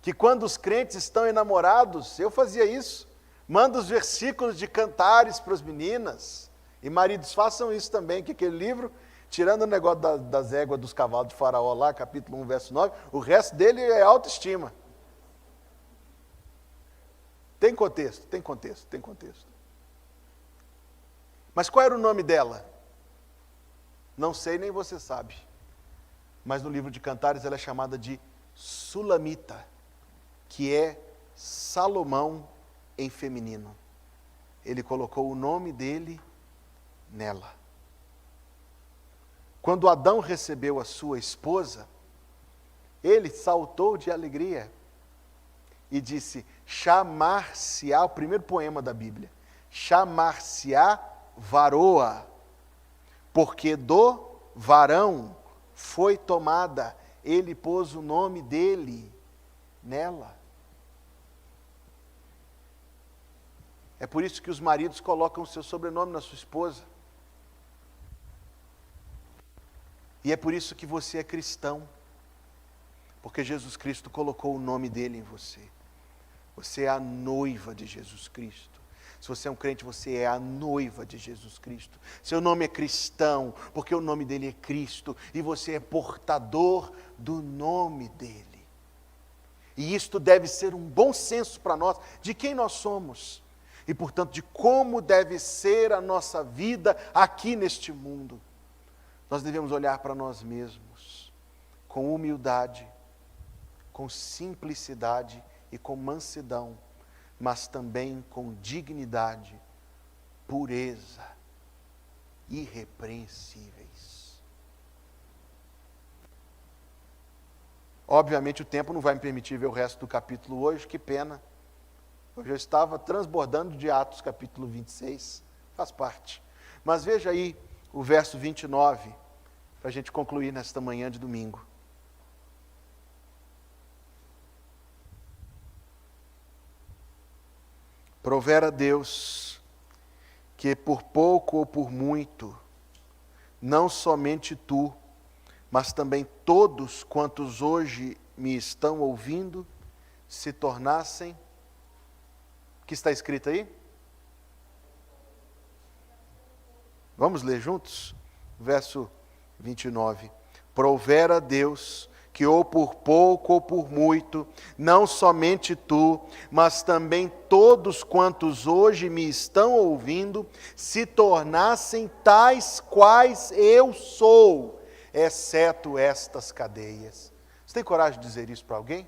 que quando os crentes estão enamorados, eu fazia isso, manda os versículos de cantares para as meninas, e maridos façam isso também, que aquele livro, tirando o negócio das éguas dos cavalos de Faraó lá, capítulo 1, verso 9, o resto dele é autoestima. Tem contexto, tem contexto, tem contexto. Mas qual era o nome dela? Não sei, nem você sabe. Mas no livro de Cantares ela é chamada de Sulamita, que é Salomão em feminino. Ele colocou o nome dele nela. Quando Adão recebeu a sua esposa, ele saltou de alegria e disse: chamar-se-á, o primeiro poema da Bíblia, chamar-se-á varoa, porque do varão foi tomada, ele pôs o nome dele nela. É por isso que os maridos colocam o seu sobrenome na sua esposa. E é por isso que você é cristão, porque Jesus Cristo colocou o nome dele em você. Você é a noiva de Jesus Cristo. Se você é um crente, você é a noiva de Jesus Cristo. Seu nome é cristão, porque o nome dele é Cristo, e você é portador do nome dele. E isto deve ser um bom senso para nós, de quem nós somos, e portanto de como deve ser a nossa vida aqui neste mundo. Nós devemos olhar para nós mesmos, com humildade, com simplicidade e com mansidão, mas também com dignidade, pureza, irrepreensíveis. Obviamente o tempo não vai me permitir ver o resto do capítulo hoje, que pena. Hoje eu estava transbordando de Atos capítulo 26, faz parte. Mas veja aí o verso 29, para a gente concluir nesta manhã de domingo. Provera Deus que por pouco ou por muito, não somente tu, mas também todos quantos hoje me estão ouvindo, se tornassem, o que está escrito aí? Vamos ler juntos? Verso 29. Provera Deus que ou por pouco ou por muito, não somente tu, mas também todos quantos hoje me estão ouvindo, se tornassem tais quais eu sou, exceto estas cadeias. Você tem coragem de dizer isso para alguém?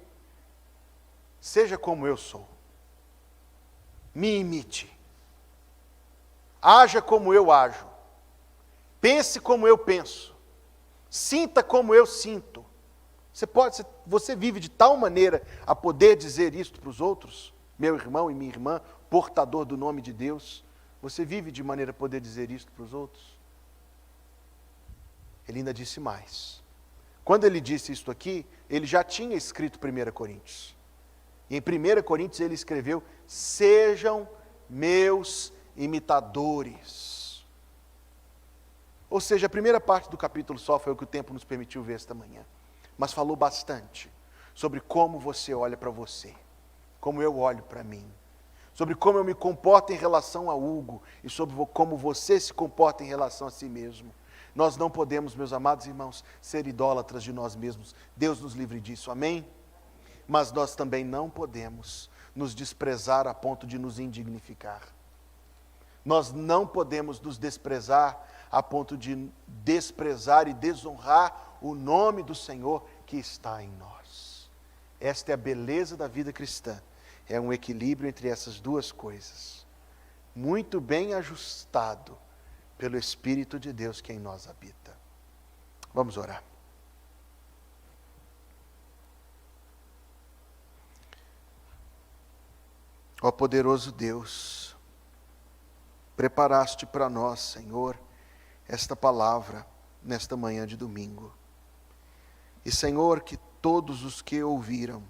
Seja como eu sou. Me imite. Haja como eu ajo. Pense como eu penso. Sinta como eu sinto. Você vive de tal maneira a poder dizer isto para os outros, meu irmão e minha irmã, portador do nome de Deus, você vive de maneira a poder dizer isto para os outros? Ele ainda disse mais. Quando ele disse isto aqui, ele já tinha escrito 1 Coríntios. E em 1 Coríntios ele escreveu: sejam meus imitadores. Ou seja, a primeira parte do capítulo só foi o que o tempo nos permitiu ver esta manhã. Mas falou bastante sobre como você olha para você, como eu olho para mim, sobre como eu me comporto em relação a Hugo e sobre como você se comporta em relação a si mesmo. Nós não podemos, meus amados irmãos, ser idólatras de nós mesmos. Deus nos livre disso, amém? Mas nós também não podemos nos desprezar a ponto de nos indignificar. Nós não podemos nos desprezar a ponto de desprezar e desonrar o nome do Senhor que está em nós. Esta é a beleza da vida cristã. É um equilíbrio entre essas duas coisas. Muito bem ajustado pelo Espírito de Deus que em nós habita. Vamos orar. Ó poderoso Deus, preparaste para nós, Senhor, esta palavra nesta manhã de domingo. E, Senhor, que todos os que ouviram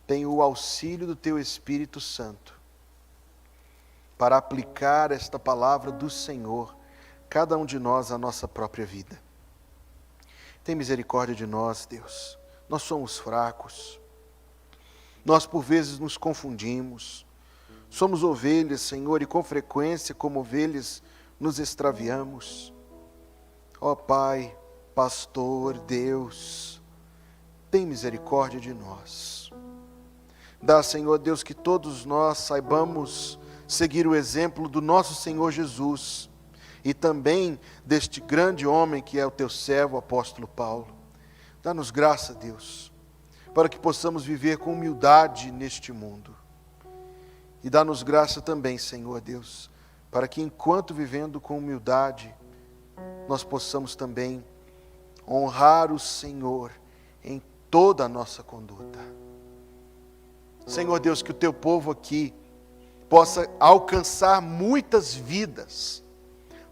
tenham o auxílio do Teu Espírito Santo para aplicar esta palavra do Senhor, cada um de nós, à nossa própria vida. Tem misericórdia de nós, Deus. Nós somos fracos. Nós, por vezes, nos confundimos. Somos ovelhas, Senhor, e com frequência, como ovelhas, nos extraviamos. Ó Pai, Pastor, Deus, tem misericórdia de nós. Dá, Senhor Deus, que todos nós saibamos seguir o exemplo do nosso Senhor Jesus e também deste grande homem que é o Teu servo, o apóstolo Paulo. Dá-nos graça, Deus, para que possamos viver com humildade neste mundo. E dá-nos graça também, Senhor Deus, para que enquanto vivendo com humildade, nós possamos também honrar o Senhor em toda a nossa conduta. Senhor Deus, que o Teu povo aqui possa alcançar muitas vidas,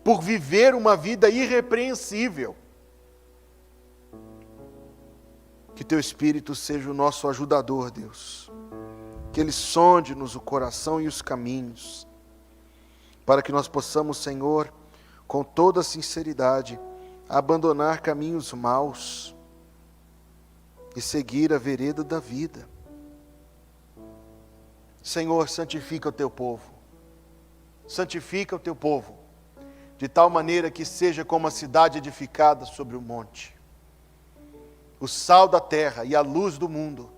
por viver uma vida irrepreensível. Que Teu Espírito seja o nosso ajudador, Deus. Que Ele sonde-nos o coração e os caminhos, para que nós possamos, Senhor, com toda sinceridade, abandonar caminhos maus e seguir a vereda da vida. Senhor, santifica o Teu povo. Santifica o Teu povo, de tal maneira que seja como a cidade edificada sobre o monte, o sal da terra e a luz do mundo,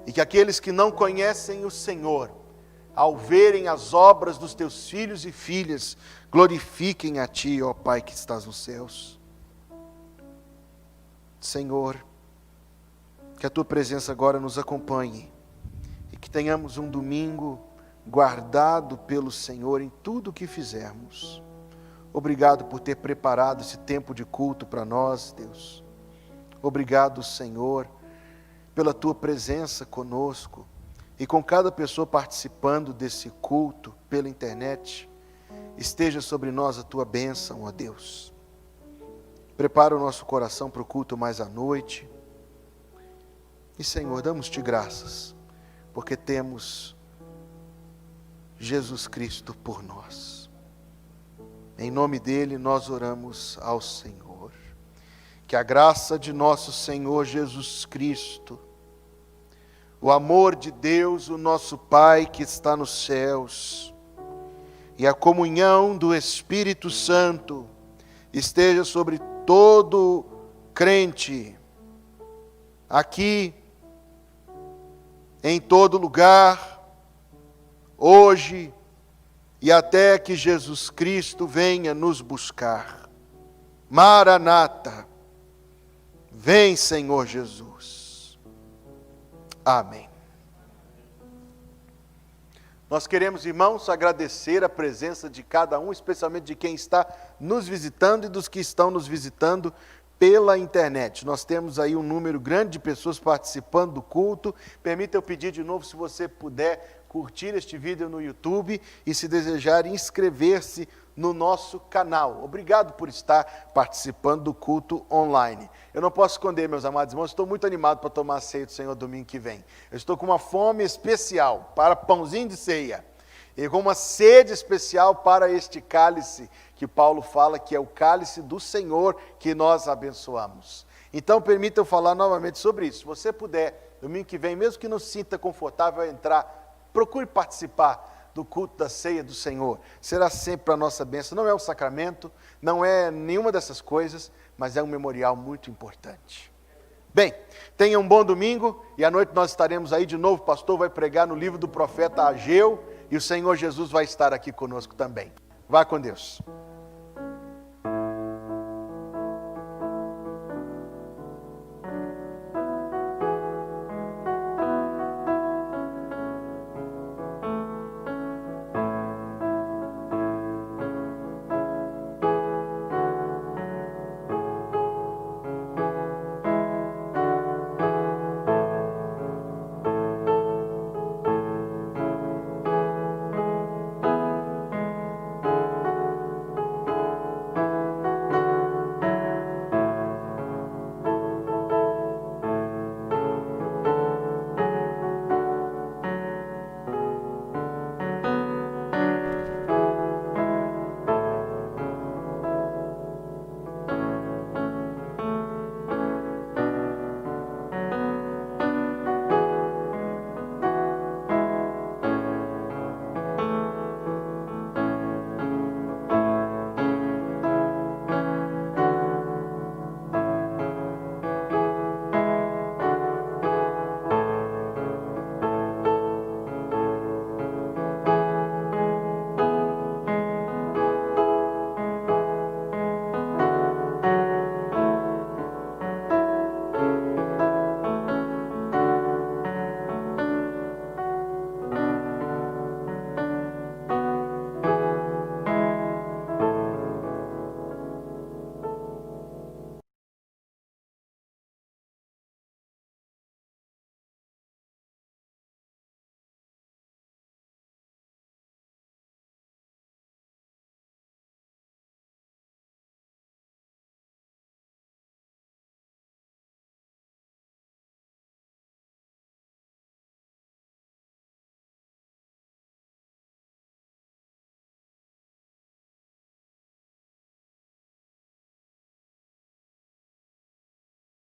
e que aqueles que não conhecem o Senhor, ao verem as obras dos Teus filhos e filhas, glorifiquem a Ti, ó Pai que estás nos céus. Senhor, que a Tua presença agora nos acompanhe, e que tenhamos um domingo guardado pelo Senhor em tudo o que fizermos. Obrigado por ter preparado esse tempo de culto para nós, Deus. Obrigado, Senhor, pela Tua presença conosco e com cada pessoa participando desse culto pela internet. Esteja sobre nós a Tua bênção, ó Deus. Prepara o nosso coração para o culto mais à noite. E, Senhor, damos-Te graças, porque temos Jesus Cristo por nós. Em nome dEle nós oramos ao Senhor. Que a graça de nosso Senhor Jesus Cristo, o amor de Deus, o nosso Pai que está nos céus, e a comunhão do Espírito Santo esteja sobre todo crente, aqui, em todo lugar, hoje e até que Jesus Cristo venha nos buscar. Maranata, vem, Senhor Jesus. Amém. Nós queremos, irmãos, agradecer a presença de cada um, especialmente de quem está nos visitando e dos que estão nos visitando pela internet. Nós temos aí um número grande de pessoas participando do culto. Permita eu pedir de novo, se você puder, curtir este vídeo no YouTube e, se desejar, inscrever-se no nosso canal. Obrigado por estar participando do culto online. Eu não posso esconder, meus amados irmãos, estou muito animado para tomar a ceia do Senhor domingo que vem. Eu estou com uma fome especial para pãozinho de ceia e com uma sede especial para este cálice que Paulo fala que é o cálice do Senhor que nós abençoamos. Então, permita eu falar novamente sobre isso. Se você puder, domingo que vem, mesmo que não se sinta confortável a entrar, procure participar do culto da ceia do Senhor. Será sempre para a nossa bênção. Não é um sacramento, não é nenhuma dessas coisas, mas é um memorial muito importante. Bem, tenha um bom domingo e à noite nós estaremos aí de novo. O pastor vai pregar no livro do profeta Ageu e o Senhor Jesus vai estar aqui conosco também. Vá com Deus.